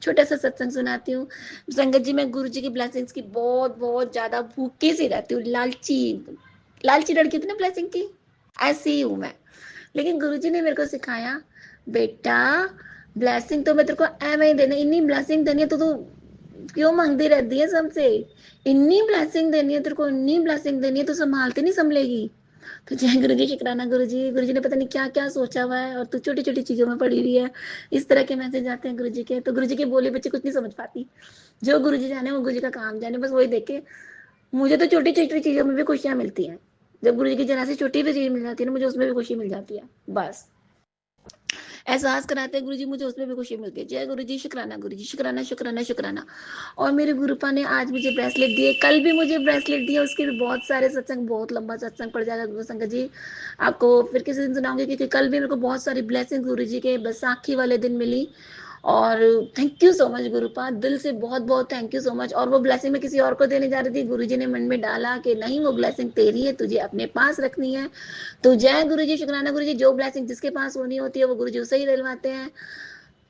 छोटा सा सत्संग सुनाती हूँ। संगत जी, मैं गुरु जी की ब्लेसिंग्स की बहुत बहुत ज्यादा भूखी सी रहती हूँ, लालची लालची लड़की थी ना ब्लेसिंग की, ऐसी ही हूँ मैं। लेकिन गुरुजी ने मेरे को सिखाया, बेटा ब्लेसिंग तो मैं तेरे को एवं ही देनी, इन्नी ब्लेसिंग देनी है तो तू क्यों मांगती रहती है सबसे, इन्नी ब्लेसिंग देनी है तेरे को, इन्नी ब्लेसिंग देनी है तो संभालती नहीं संभलेगी। तो जय गुरु जी, शुक्राना गुरु जी। गुरु जी ने पता नहीं क्या क्या सोचा हुआ है और तू छोटी छोटी चीजों में पड़ी हुई है। इस तरह के मैसेज आते हैं गुरु जी के। तो गुरु जी के बोले बच्चे कुछ नहीं समझ पाती, जो गुरु जी जाने वो गुरु जी का काम जाने, बस वही देखे। मुझे तो छोटी छोटी चीजों में भी खुशियां मिलती हैं। जब गुरु जी की जरा सी छोटी भी चीज मिल जाती है ना, मुझे उसमें भी खुशी मिल जाती है। बस एहसास कराते हैं गुरु जी, मुझे उसमें भी खुशी मिलती है। जय गुरु जी, शुक्राना गुरु जी, शुक्राना शुक्राना शुक्राना। और मेरे गुरुपा ने आज मुझे ब्रेसलेट दिए, कल भी मुझे ब्रेसलेट दिए, उसके भी बहुत सारे सत्संग, बहुत लंबा सत्संग पड़ जाएगा गुरु संगत जी, आपको फिर किसी दिन सुनाऊंगी, क्योंकि कल भी मेरे को बहुत सारी ब्लेसिंग गुरु जी के बैसाखी वाले दिन मिली। और थैंक यू सो मच गुरुपा, दिल से बहुत बहुत थैंक यू सो मच। और वो ब्लेसिंग मैं किसी और को देने जा रही थी, गुरुजी ने मन में डाला कि नहीं, वो ब्लेसिंग तेरी है, तुझे अपने पास रखनी है। तो जय गुरु जी, शुक्राना गुरु जी। जो ब्लेसिंग जिसके पास होनी होती है वो गुरु जी उसे ही दिलवाते हैं।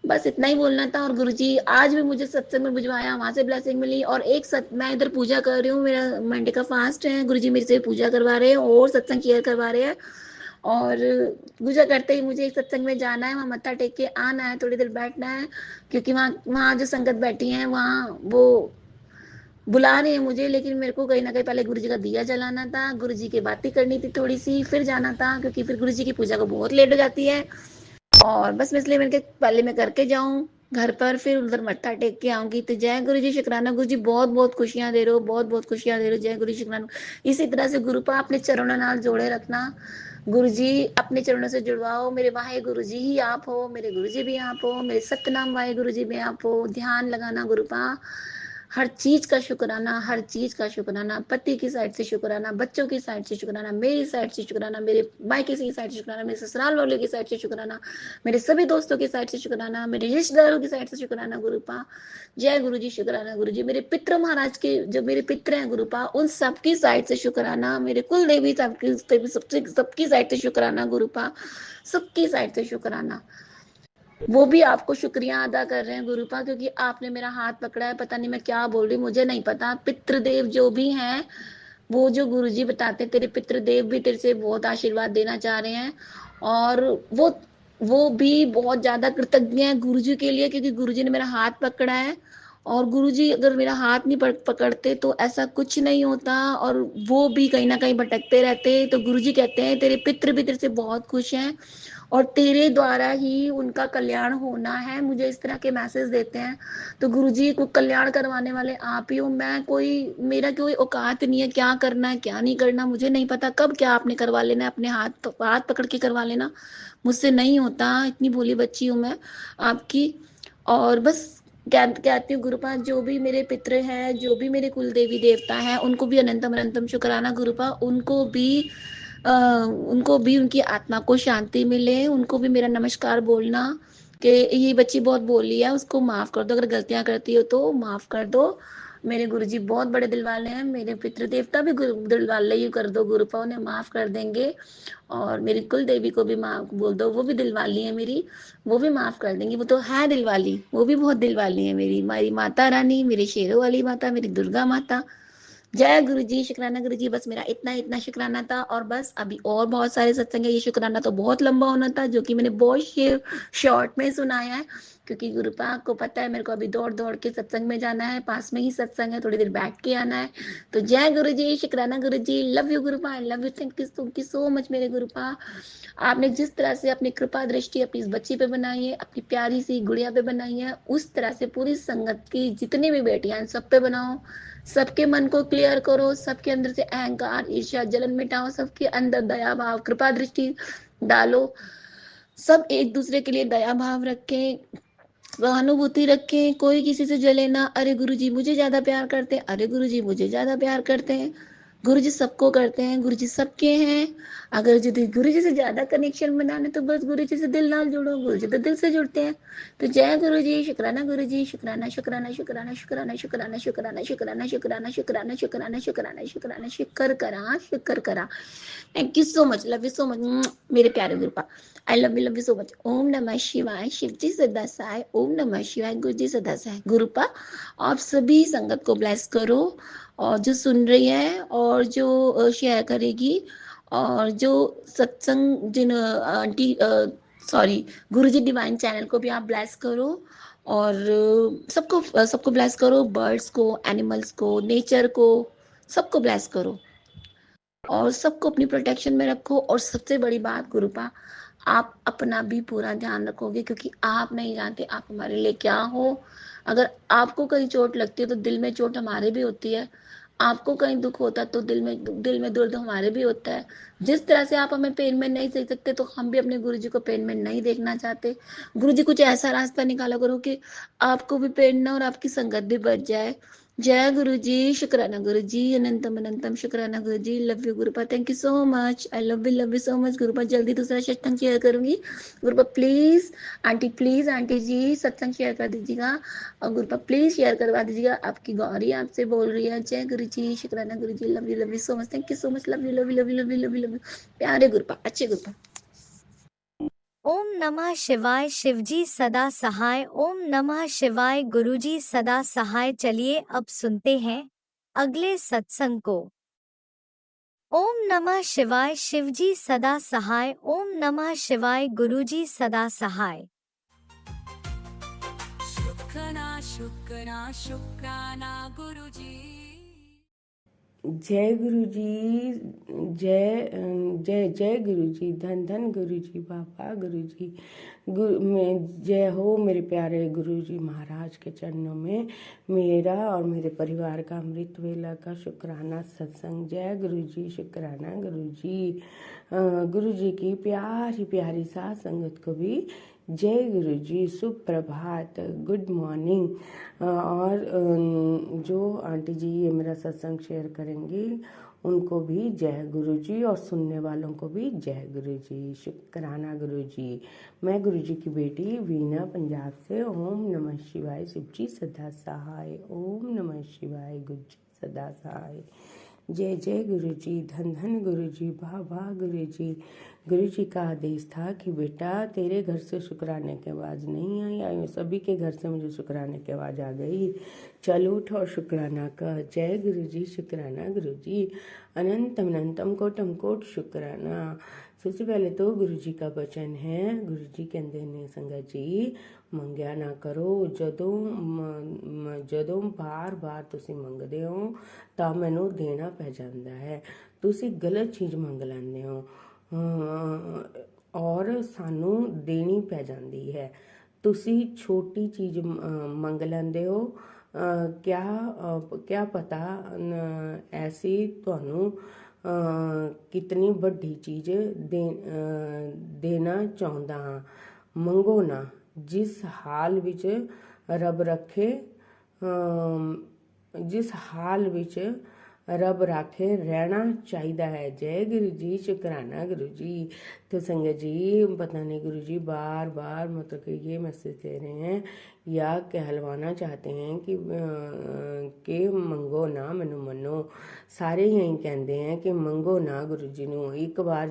बस इतना ही बोलना था। और गुरु जी आज भी मुझे सत्संग में बुझवाया, वहां से ब्लेसिंग मिली। और मैं इधर पूजा कर रही हूँ, मेरा मंडे का फास्ट है, गुरु जी मेरे से पूजा करवा रहे हैं और सत्संग शेयर करवा रहे हैं। और पूजा करते ही मुझे एक सत्संग में जाना है, वहाँ मत्था टेक के आना है, थोड़ी देर बैठना है, क्योंकि वहाँ वहाँ जो संगत बैठी है वहाँ वो बुला रहे हैं मुझे। लेकिन मेरे को कहीं ना कहीं पहले गुरु जी का दिया जलाना था, गुरु जी की बातें करनी थी थोड़ी सी, फिर जाना था, क्योंकि फिर गुरु जी की पूजा को बहुत लेट हो जाती है। और बस इसलिए मैंने कहा पहले मैं करके जाऊं घर पर, फिर उधर मत्था टेक के आऊंगी। तो जय गुरु जी, शुक्राना गुरु जी, बहुत बहुत खुशियां दे रहे हो, बहुत बहुत खुशियां दे रहे हो। जय गुरु जी, शुक्राना। इसी तरह से गुरु पा अपने चरणों नाल जोड़े रखना, गुरु जी अपने चरणों से जुड़वाओ। मेरे वाहे गुरु जी ही आप हो, मेरे गुरु जी भी आप हो, मेरे सतनाम वाहे गुरु जी भी आप हो। ध्यान लगाना गुरु पा, हर चीज का शुक्राना, हर चीज का शुक्राना, पति की साइड से शुक्राना, बच्चों की साइड से शुक्राना, मेरी साइड से शुक्राना, मेरे मायके की साइड से शुक्राना, मेरे ससुराल वालों की साइड से शुक्राना, मेरे सभी दोस्तों की साइड से शुक्राना, मेरे रिश्तेदारों की साइड से शुक्राना गुरुपा। जय गुरु जी, शुक्राना गुरु जी। मेरे पितृ महाराज के जो मेरे पितृ हैं गुरुपा, उन सबकी साइड से शुक्राना। मेरे कुल देवी सबकी साइड से शुक्राना गुरुपा, सबकी साइड से शुक्राना। वो भी आपको शुक्रिया अदा कर रहे हैं गुरुपा, क्योंकि आपने मेरा हाथ पकड़ा है। पता नहीं मैं क्या बोल रही, मुझे नहीं पता। पितृदेव जो भी हैं, वो जो गुरुजी बताते हैं, तेरे पितृदेव भी तेरे से बहुत आशीर्वाद देना चाह रहे हैं। और वो वो भी बहुत ज्यादा कृतज्ञ हैं गुरुजी के लिए, क्योंकि गुरुजी ने मेरा हाथ पकड़ा है। और गुरुजी अगर मेरा हाथ नहीं पकड़ते तो ऐसा कुछ नहीं होता, और वो भी कहीं ना कहीं भटकते रहते। तो गुरुजी कहते हैं तेरे पितृ भी तेरे से बहुत खुश हैं और तेरे द्वारा ही उनका कल्याण होना है, मुझे इस तरह के मैसेज देते हैं। तो गुरुजी को कल्याण करवाने वाले आप ही हो। मैं कोई, मेरा कोई औकात नहीं है, क्या करना है क्या नहीं करना मुझे नहीं पता, कब क्या आपने करवा लेना है, अपने हाथ पकड़ के करवा लेना, मुझसे नहीं होता। इतनी भोली बच्ची हूँ मैं आपकी। और बस कहती हूँ गुरुपा, जो भी मेरे पितृ हैं, जो भी मेरे कुल देवी देवता हैं, उनको भी अनंतम अनंतम शुक्राना गुरुपा। उनको भी उनकी आत्मा को शांति मिले, उनको भी मेरा नमस्कार बोलना कि ये बच्ची बहुत बोली है, उसको माफ कर दो, अगर गलतियां करती हो तो माफ कर दो। मेरे गुरुजी बहुत बड़े दिल वाले हैं, मेरे पितृ देवता भी दिल वाले ही कर दो गुरुपा, उन्हें माफ कर देंगे। और मेरी कुल देवी को भी माफ बोल दो, वो भी दिल वाली है मेरी, वो भी माफ कर देंगी, वो तो है दिल वाली, वो भी बहुत दिल वाली है मेरी माता रानी, मेरी शेरों वाली माता, मेरी दुर्गा माता। जय गुरु जी, शुक्राना गुरु जी। बस मेरा इतना इतना शुक्राना था, और बस अभी और बहुत सारे सत्संग है। ये शुक्राना तो बहुत लंबा होना था, जो कि मैंने बहुत शॉर्ट में सुनाया है, क्योंकि गुरुपा को पता है मेरे को अभी दौड़ दौड़ के सत्संग में जाना है, पास में ही सत्संग है, थोड़ी देर बैठ के आना है। तो जय गुरु जी, शुक्राना गुरु जी, लव यू गुरुपा, I love you, thank you so much मेरे गुरुपा। आपने जिस तरह से अपनी कृपा दृष्टि अपनी इस बच्ची पे बनाई है, अपनी प्यारी सी गुड़िया पे बनाई है, उस तरह से पूरी संगत की जितनी भी बेटियां हैं सब पे बनाओ। सबके मन को क्लियर करो, सबके अंदर से अहंकार ईर्ष्या जलन मिटाओ, सबके अंदर दया भाव कृपा दृष्टि डालो। सब एक दूसरे के लिए दया भाव रखें, सहानुभूति रखें, कोई किसी से जले ना। अरे गुरुजी मुझे ज्यादा प्यार करते हैं, अरे गुरुजी मुझे ज्यादा प्यार करते हैं। गुरु जी सबको करते हैं, गुरु जी सबके हैं। अगर यदि गुरु जी से ज़्यादा कनेक्शन बनाने तो बस गुरु जी से दिल ना जोड़ो, गुरु जी तो दिल से जुड़ते हैं। तो जय गुरु जी, शुक्राना गुरु जी, शुक्राना शुक्राना शुक्राना शुक्राना शुक्राना शुक्राना शुक्राना शुक्राना शुक्राना शुक्राना शुक्राना शुक्राना शुक्र करा। Thank you so much, love you so much मेरे प्यारे गुरुपा। I love you so much. ओम नमः शिवाय, शिव जी सदा सहाय। ओम नमः शिवाय, गुरु जी सदा सहाय। गुरुपा आप सभी संगत को ब्लेस करो, और जो सुन रही है और जो शेयर करेगी, और जो सत्संग जिन आंटी सॉरी गुरुजी डिवाइन चैनल को भी आप ब्लेस करो, और सबको सबको ब्लेस करो, बर्ड्स को, एनिमल्स को, नेचर को, सबको ब्लेस करो, और सबको अपनी प्रोटेक्शन में रखो। और सबसे बड़ी बात गुरुपा, आप अपना भी पूरा ध्यान रखोगे, क्योंकि आप नहीं जानते आप हमारे लिए क्या हो। अगर आपको कहीं चोट लगती है तो दिल में चोट हमारे भी होती है, आपको कहीं दुख होता है तो दिल में दर्द हमारे भी होता है। जिस तरह से आप हमें पेन में नहीं देख सकते, तो हम भी अपने गुरु जी को पेन में नहीं देखना चाहते। गुरु जी कुछ ऐसा रास्ता निकाला करो कि आपको भी पेन ना और आपकी संगत भी बच जाए। जय गुरु जी, शुक्राना गुरु जी, अनंतम अनंतम शुक्राना गुरु जी। लव यू गुरुपा, thank you so much. I love you so much गुरुपा। जल्दी दूसरा सत्संग शेयर करूंगी गुरुपा, प्लीज आंटी जी सत्संग शेयर कर दीजिएगा, और गुरुपा प्लीज शेयर करवा दीजिएगा। आपकी गौरी आपसे बोल रही है। जय गुरु जी, शुक्राना गुरु जी। Love you so much, thank you so much. Love you प्यारे गुरुपा, अच्छे गुरुपा। ओम नमः शिवाय, शिवजी सदा सहाय। ओम नमः शिवाय, गुरुजी सदा सहाय। चलिए अब सुनते हैं अगले सत्संग को। ओम नमः शिवाय, शिवजी सदा सहाय। ओम नमः शिवाय, गुरुजी सदा सहाय। शुक्राना शुक्राना गुरुजी। जय गुरु जी, जय जय जय गुरु जी, धन धन गुरु जी, बाबा गुरु जी। गुरु में जय हो मेरे प्यारे गुरु जी महाराज के चरणों में मेरा और मेरे परिवार का अमृत वेला का शुक्राना सत्संग। जय गुरु जी, शुक्राना गुरु जी। गुरु जी की प्यारी प्यारी साथ संगत को भी जय गुरु जी, सुप्रभात, गुड मॉर्निंग। और जो आंटी जी ये मेरा सत्संग शेयर करेंगी उनको भी जय गुरु जी, और सुनने वालों को भी जय गुरु जी, शुक्राना गुरु जी। मैं गुरु जी की बेटी वीना पंजाब से। ओम नमः शिवाय, शिव जी सदा सहाय। ओम नमः शिवाय, गुरु जी सदा सहाय। जय जय गुरु जी, धन धन गुरु जी, वाह वाह गुरु जी। गुरु जी का आदेश था कि बेटा तेरे घर से शुक्राने की आवाज़ नहीं आई, सभी के घर से मुझे शुक्राने की आवाज़ आ गई। चल उठ और शुक्राना कर। जय गुरु जी, शुक्राना गुरु जी, अनंतम अनंतम कोटम कोट शुक्राना। सबसे पहले तो गुरु जी का वचन है। गुरु जी कहते ने संगत जी, ਮੰਗਿਆ ਨਾ ਕਰੋ। ਜਦੋਂ ਬਾਰ-ਬਾਰ ਤੁਸੀਂ ਮੰਗਦੇ ਹੋ ਤਾਂ ਮੈਨੂੰ ਦੇਣਾ ਪੈ ਜਾਂਦਾ ਹੈ। ਤੁਸੀਂ ਗਲਤ ਚੀਜ਼ ਮੰਗ ਲੈਂਦੇ ਹੋ ਔਰ ਸਾਨੂੰ ਦੇਣੀ ਪੈ ਜਾਂਦੀ ਹੈ। ਤੁਸੀਂ ਛੋਟੀ ਚੀਜ਼ ਮੰਗ ਲੈਂਦੇ ਹੋ, क्या पता ऐसी ਤੁਹਾਨੂੰ कितनी ਵੱਡੀ ਚੀਜ਼ ਦੇਣਾ ਚਾਹੁੰਦਾ ਹਾਂ। ਮੰਗੋ ਨਾ, जिस हाल विच रब रखे, जिस हाल विच रब राखे रहना चाहिए है। जय गुरु जी, शुक्राना गुरु जी। तो संगत जी पता नहीं गुरु जी बार बार मतलब कि ये मैसेज दे रहे हैं या कहलवाना चाहते हैं कि मंगो ना मैनू मनो। सारे यही कहते हैं कि मंगो ना गुरु जी नू। एक बार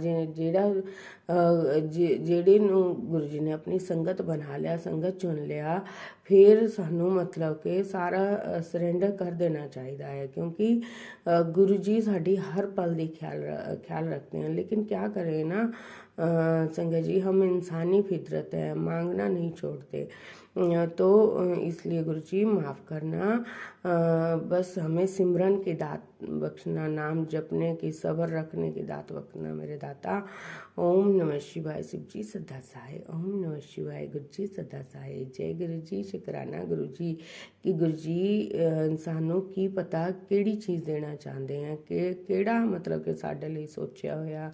जेड़े नू गुरु जी ने अपनी संगत बना लिया, संगत चुन लिया, फिर सानू मतलब कि सारा सरेंडर कर देना चाहिए है, क्योंकि गुरु जी साड़ी हर पल की ख्याल रखते हैं। लेकिन क्या करें ना संगत जी, हम इंसानी फितरत है, मांगना नहीं छोड़ते। तो इसलिए गुरु जी माफ़ करना, बस हमें सिमरन की दात बख्शना, नाम जपने की, सब्र रखने की दात बख्शना मेरे दाता। ओम नमः शिवाय, शिव जी सदा सहाय। ओम नमः शिवाय, गुरु जी सदा सहाय। जय गुरु जी, शुक्राना गुरु जी। कि गुरु जी सानू की पता किहड़ी चीज़ देना चाहते हैं, कि केड़ा मतलब कि साडे लई सोचिया होया।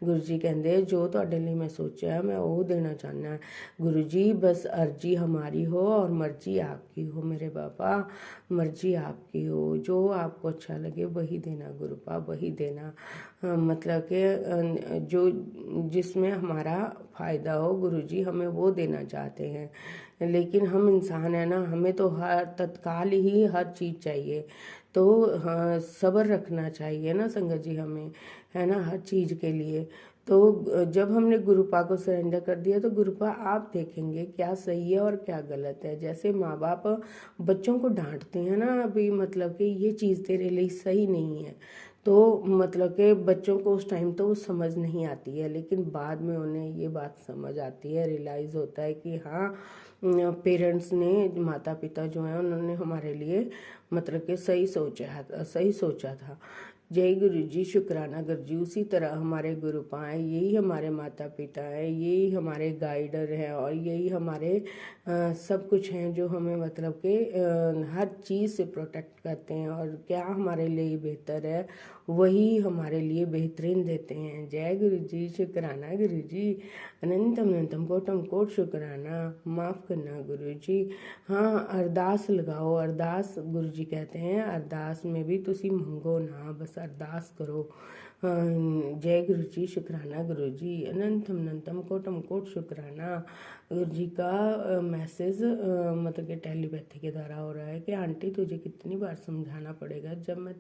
गुरु जी कहते जो जो ਤੁਹਾਡੇ ਲਈ मैं सोचा है मैं वो देना चाहना है गुरु जी। बस अर्जी हमारी हो और मर्जी आपकी हो मेरे बाबा, मर्जी आपकी हो, जो आपको अच्छा लगे वही देना गुरु पाप, वही देना। मतलब कि जो जिसमें हमारा फ़ायदा हो गुरु जी, हमें वो देना चाहते हैं। लेकिन हम इंसान हैं ना, हमें तो हर तत्काल ही हर चीज़ चाहिए, तो हाँ सब्र रखना चाहिए ना संगत जी हमें, है ना, हर चीज़ के लिए। तो जब हमने गुरुपा को सरेंडर कर दिया तो गुरुपा आप देखेंगे क्या सही है और क्या गलत है। जैसे माँ बाप बच्चों को डांटते हैं ना, अभी मतलब कि ये चीज़ तेरे लिए सही नहीं है, तो मतलब कि बच्चों को उस टाइम तो वो समझ नहीं आती है, लेकिन बाद में उन्हें ये बात समझ आती है, रियलाइज़ होता है कि हाँ पेरेंट्स ने, माता पिता जो हैं उन्होंने हमारे लिए मतलब कि सही सोचा था। जय गुरु जी, शुक्राना गुरु जी। उसी तरह हमारे गुरु पाएँ, यही हमारे माता पिता हैं, यही हमारे गाइडर हैं और यही हमारे सब कुछ हैं जो हमें मतलब कि हर चीज़ से प्रोटेक्ट करते हैं और क्या हमारे लिए बेहतर है वही हमारे लिए बेहतरीन देते हैं। जय गुरु जी, शुक्राना गुरु जी, अनंतम अनंतम कोटम कोट शुक्राना, माफ़ करना गुरु जी। हाँ अरदास लगाओ, अरदास गुरु जी कहते हैं अरदास में भी तुसी मंगो ना, बस अरदास करो। जय गुरु जी, शुक्राना गुरु जी, अनंतम अनंतम कोटम कोट शुक्राना। गुरु जी का मैसेज मतलब कि टेलीपैथी के द्वारा हो रहा है कि आंटी तुझे कितनी बार समझाना पड़ेगा, जब मैं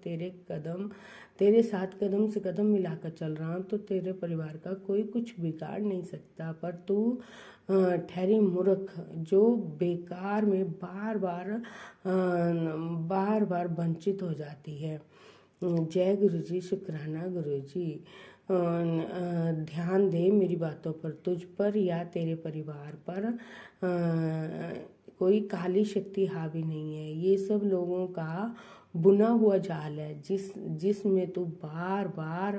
तेरे साथ कदम से कदम मिलाकर चल रहा हूँ तो तेरे परिवार का कोई कुछ बिगाड़ नहीं सकता, पर तू ठहरी मूर्ख जो बेकार में बार बार वंचित हो जाती है। जय गुरु जी, शुक्राना गुरु जी। ध्यान दे मेरी बातों पर, तुझ पर या तेरे परिवार पर कोई काली शक्ति हावी नहीं है, ये सब लोगों का बुना हुआ जाल है जिसमें तू बार बार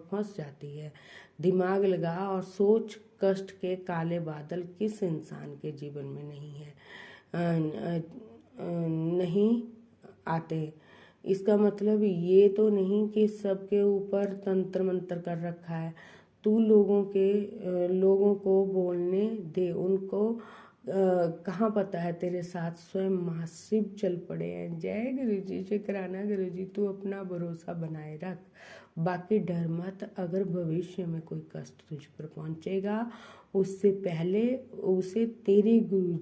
फंस जाती है। दिमाग लगा और सोच, कष्ट के काले बादल किस इंसान के जीवन में नहीं आते। इसका मतलब ये तो नहीं कि सबके ऊपर तंत्र मंत्र कर रखा है, तू लोगों को बोलने दे, उनको कहाँ पता है तेरे साथ स्वयं महाशिव चल पड़े हैं। जय गुरु जी, शुक्राना गुरु जी। तू अपना भरोसा बनाए रख, बाकी डर मत। अगर भविष्य में कोई कष्ट तुझ पर पहुँचेगा उससे पहले उसे तेरे गुरु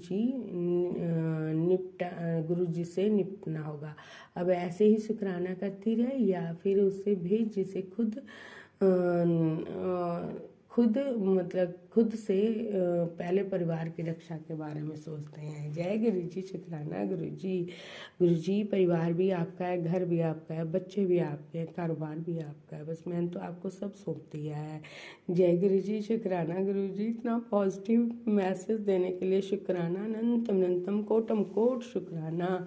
जी से निपटना होगा। अब ऐसे ही शुक्राना करती रहे या फिर उससे भेज जिसे खुद से पहले परिवार की रक्षा के बारे में सोचते हैं। जय गुरु जी, शुक्राना गुरु जी। गुरु जी, परिवार भी आपका है, घर भी आपका है, बच्चे भी आपके हैं, कारोबार भी आपका है, बस मैंने तो आपको सब सौंप दिया है। जय गुरु जी, शुक्राना गुरु जी। इतना पॉजिटिव मैसेज देने के लिए शुक्राना, अनंतम अनंतम कोटम कोट शुक्राना।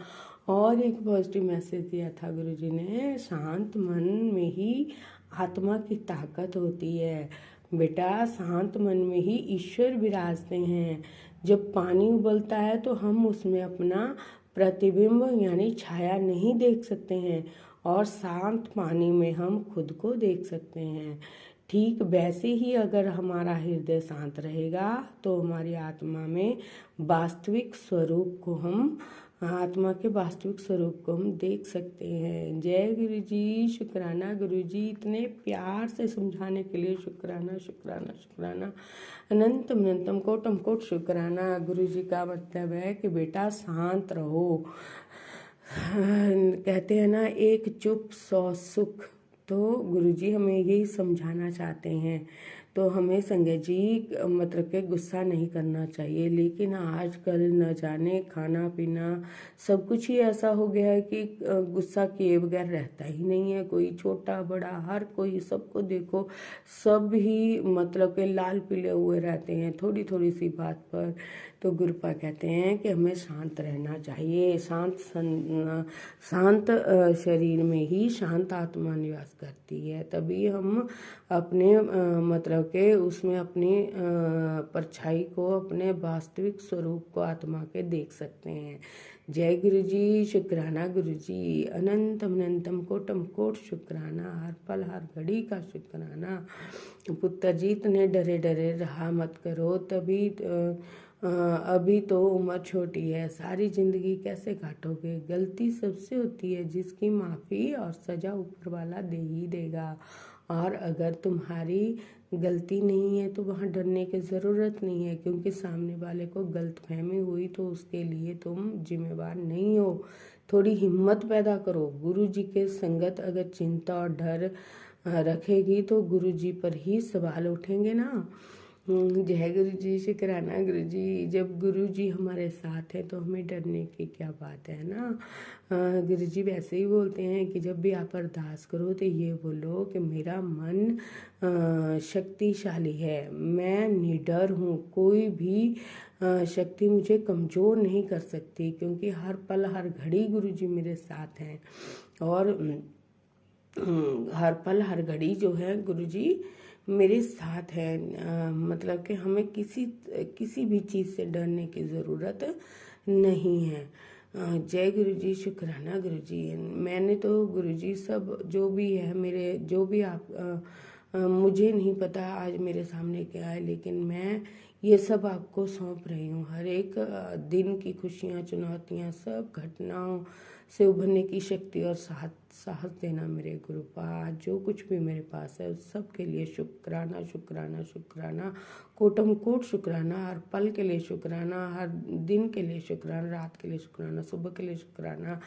और एक पॉजिटिव मैसेज दिया था गुरु जी ने, शांत मन में ही आत्मा की ताकत होती है बेटा, शांत मन में ही ईश्वर विराजते हैं। जब पानी उबलता है तो हम उसमें अपना प्रतिबिंब यानी छाया नहीं देख सकते हैं और शांत पानी में हम खुद को देख सकते हैं। ठीक वैसे ही अगर हमारा हृदय शांत रहेगा तो हमारी आत्मा के वास्तविक स्वरूप को हम देख सकते हैं। जय गुरु जी, शुक्राना गुरु जी। इतने प्यार से समझाने के लिए शुक्राना शुक्राना शुक्राना, अनंतम अनंतम कोटम कोट शुक्राना। गुरु जी का मतलब है कि बेटा शांत रहो। कहते हैं ना, एक चुप 100 सुख, तो गुरुजी हमें यही समझाना चाहते हैं। तो हमें संजय जी मतलब कि गुस्सा नहीं करना चाहिए, लेकिन आजकल न जाने खाना पीना सब कुछ ही ऐसा हो गया है कि गुस्सा किए बगैर रहता ही नहीं है। कोई छोटा बड़ा हर कोई, सबको देखो सब ही मतलब कि लाल पीले हुए रहते हैं थोड़ी थोड़ी सी बात पर। तो गुरुपा कहते हैं कि हमें शांत रहना चाहिए। शांत शरीर में ही शांत आत्मा निवास करती है, तभी हम अपने मतलब के उसमें अपनी परछाई को, अपने वास्तविक स्वरूप को आत्मा के देख सकते हैं। जय गुरु जी, शुक्राना गुरु जी, अनंतम अनंतम कोटम कोट शुक्राना, हर पल हर घड़ी का शुक्राना। पुत्र जी इतने डरे डरे रहा मत करो, तभी अभी तो उम्र छोटी है, सारी जिंदगी कैसे काटोगे। गलती सबसे होती है, जिसकी माफ़ी और सज़ा ऊपर वाला दे ही देगा। और अगर तुम्हारी गलती नहीं है तो वहाँ डरने की ज़रूरत नहीं है, क्योंकि सामने वाले को गलतफहमी हुई तो उसके लिए तुम जिम्मेवार नहीं हो। थोड़ी हिम्मत पैदा करो। गुरु जी के संगत अगर चिंता और डर रखेगी तो गुरु जी पर ही सवाल उठेंगे ना। जय गुरु जी, शुक्राना गुरु जी। जब गुरु जी हमारे साथ हैं तो हमें डरने की क्या बात है ना। गुरु जी वैसे ही बोलते हैं कि जब भी आप अरदास करो तो ये बोलो कि मेरा मन शक्तिशाली है, मैं निडर हूँ, कोई भी शक्ति मुझे कमज़ोर नहीं कर सकती, क्योंकि हर पल हर घड़ी गुरु जी मेरे साथ हैं। और हर पल हर घड़ी जो है गुरु जी मेरे साथ है। मतलब कि हमें किसी भी चीज़ से डरने की ज़रूरत नहीं है। जय गुरु जी, शुक्राना गुरु जी। मैंने तो गुरु जी सब जो भी है मेरे, जो भी आप मुझे नहीं पता आज मेरे सामने क्या है, लेकिन मैं ये सब आपको सौंप रही हूँ। हर एक दिन की खुशियाँ, चुनौतियाँ, सब घटनाओं से उभरने की शक्ति और साहस देना मेरे गुरुपा। जो कुछ भी मेरे पास है उस सब के लिए शुक्राना शुक्राना शुक्राना, कोटम कोट शुक्राना। हर पल के लिए शुक्राना, हर दिन के लिए शुक्राना, रात के लिए शुक्राना, सुबह के लिए शुक्राना,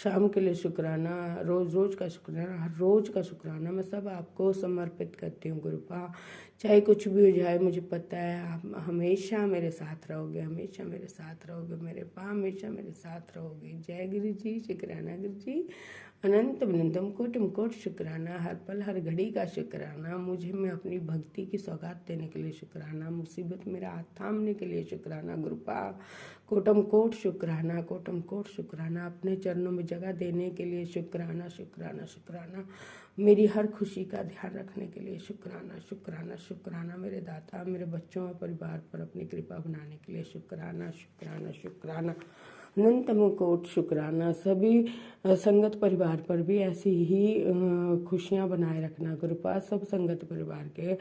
शाम के लिए शुक्राना, रोज़ रोज़ का शुक्राना, हर रोज़ का शुक्राना। मैं सब आपको समर्पित करती हूँ गुरुपा। चाहे कुछ भी हो जाए, मुझे पता है आप हमेशा मेरे साथ रहोगे, हमेशा मेरे साथ रहोगे मेरे पा, हमेशा मेरे साथ रहोगे। जय गुरु जी, शुक्राना गुरु जी, अनंत अनंतम कोटम कोट शुक्राना, हर पल हर घड़ी का शुक्राना। मुझे मैं अपनी भक्ति की सौगात देने के लिए शुक्राना, मुसीबत मेरा हाथ थामने के लिए शुक्राना गुरुपा। कोटम कोट शुक्राना, कोटम कोट शुक्राना, अपने चरणों में जगह देने के लिए शुक्राना शुक्राना शुक्राना। मेरी हर खुशी का ध्यान रखने के लिए शुक्राना शुक्राना शुक्राना। मेरे दाता, मेरे बच्चों और परिवार पर अपनी कृपा बनाने के लिए शुक्राना शुक्राना शुक्राना, अनंतम कोट शुक्राना। सभी संगत परिवार पर भी ऐसी ही खुशियाँ बनाए रखना गुरुपा। सब संगत परिवार के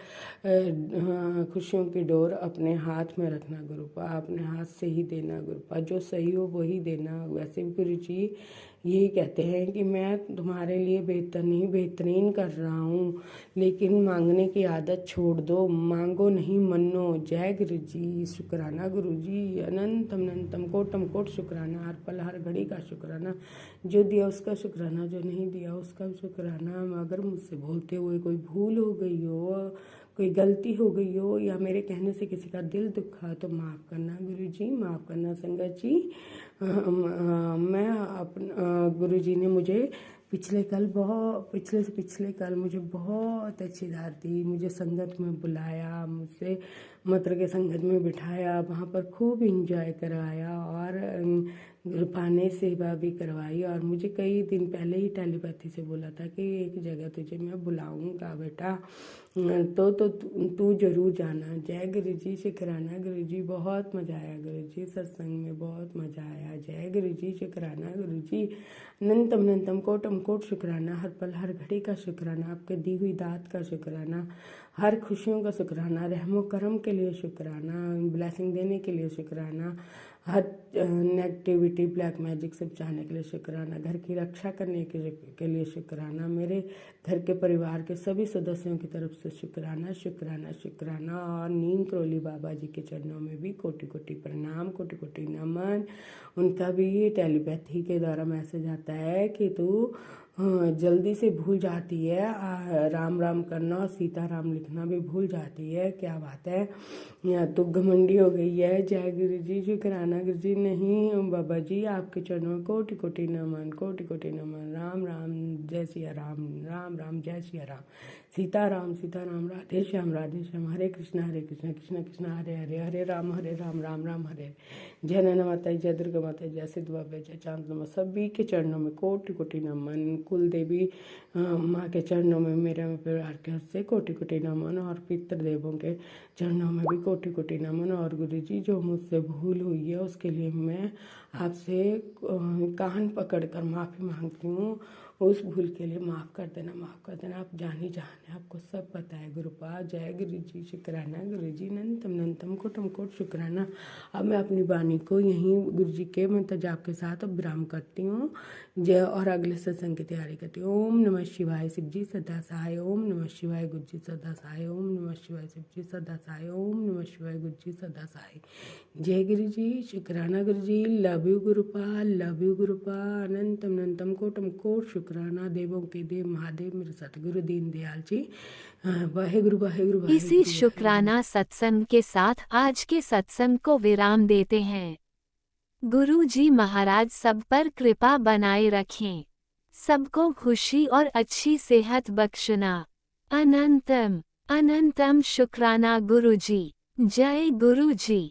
खुशियों की डोर अपने हाथ में रखना गुरुपा, अपने हाथ से ही देना गुरुपा, जो सही हो वही देना। वैसे भी गुरु जी यही कहते हैं कि मैं तुम्हारे लिए बेहतरीन कर रहा हूँ, लेकिन मांगने की आदत छोड़ दो, मांगो नहीं मनो। जय गुरु जी, शुक्राना गुरु जी, अनंतम अनंतम कोटम कोट शुक्राना, हर पल हर घड़ी का शुक्राना। जो दिया उसका शुक्राना, जो नहीं दिया उसका शुक्राना। अगर मुझसे बोलते हुए कोई भूल हो गई हो, कोई गलती हो गई हो, या मेरे कहने से किसी का दिल दुखा तो माफ़ करना गुरु जी, माफ़ करना संगत जी। मैं गुरु जी ने मुझे पिछले से पिछले कल मुझे बहुत अच्छी दात दी। मुझे संगत में बुलाया, मुझसे मंत्र के संगत में बिठाया, वहाँ पर खूब इंजॉय कराया और गुरुपा ने सेवा भी करवाई। और मुझे कई दिन पहले ही टेलीपैथी से बोला था कि एक जगह तुझे मैं बुलाऊंगा बेटा, तो तू जरूर जाना। जय गुरु जी, शुक्राना गुरु जी, बहुत मज़ा आया गुरु जी, सत्संग में बहुत मज़ा आया। जय गुरु जी, शुक्राना गुरु जी, अनंतम अनंतम कोटम कोट शुक्राना, हर पल हर घड़ी का शुक्राना, आपके दी हुई दात का शुक्राना, हर खुशियों का शुक्राना, रहमो करम के लिए शुक्राना, ब्लेसिंग देने के लिए शुक्राना, हर नेगेटिविटी ब्लैक मैजिक से बचाने के लिए शुक्राना, घर की रक्षा करने के लिए शुक्राना, मेरे घर के परिवार के सभी सदस्यों की तरफ से शुक्राना शुक्राना शुक्राना। और नीम करोली बाबा जी के चरणों में भी कोटि कोटि प्रणाम, कोटि कोटि नमन। उनका भी टेलीपैथी के द्वारा मैसेज आता है कि तू जल्दी से भूल जाती है, राम राम करना और सीता राम लिखना भी भूल जाती है, क्या बात है, तो घमंडी हो गई है। जय गुरु जी, शुक्राना गुरु जी। नहीं बाबा जी, आपके चरणों में कोटि कोटि नमन, कोटि कोटि नमन। राम राम जय सिया राम, राम राम जय सिया राम, सीता राम राधे श्याम, हरे कृष्णा कृष्ण कृष्ण हरे हरे, हरे राम राम राम हरे। जय नैना माता, जय दुर्गा माता, जय सिद्ध बाबा, जय चांद माता, सभी के चरणों में कोटि कोटि नमन। कुल देवी माँ के चरणों में मेरे परिवार के हद से कोटि कोटि नमन, और पितृ देवों के चरणों में भी कोटि कोटि नमन। और गुरुजी जो मुझसे भूल हुई है उसके लिए मैं आपसे कान पकड़कर माफ़ी मांगती हूँ। उस भूल के लिए माफ़ कर देना, माफ़ कर देना। आप जानी जाने आपको सब पता है गुरुपा। जय गुरुजी, शुक्राना गुरुजी, अनंतम अनंतम कोटम कोट शुक्राना। अब मैं अपनी वाणी को यहीं गुरुजी के मंत्र जाप के साथ अब विराम करती हूँ। जय। और अगले सत्संग की तैयारी करती हूँ। ओम नमः शिवाय शिव जी सदा सहाय, ओम नमः शिवाय गुरुजी सदा सहाय, ओम नमः शिवाय शिव जी सदा सहाय, ओम नमः शिवाय गुरुजी सदा सहाय। जय गुरुजी, शुक्राना गुरुजी, लव यू गुरुपा, लव यू गुरुपा, अनंतम अनंतम कोटम कोट शुक्राना। देवों के देव महादेव मेरे सतगुरु दीन दयाल जी। वाहेगुरु वाहेगुरु वाहेगुरु। इसी शुक्राना सत्संग के साथ आज के सत्संग को विराम देते हैं। गुरु जी महाराज सब पर कृपा बनाए रखें, सबको खुशी और अच्छी सेहत बख्शना। अनंतम अनंतम शुक्राना गुरु जी। जय गुरु जी।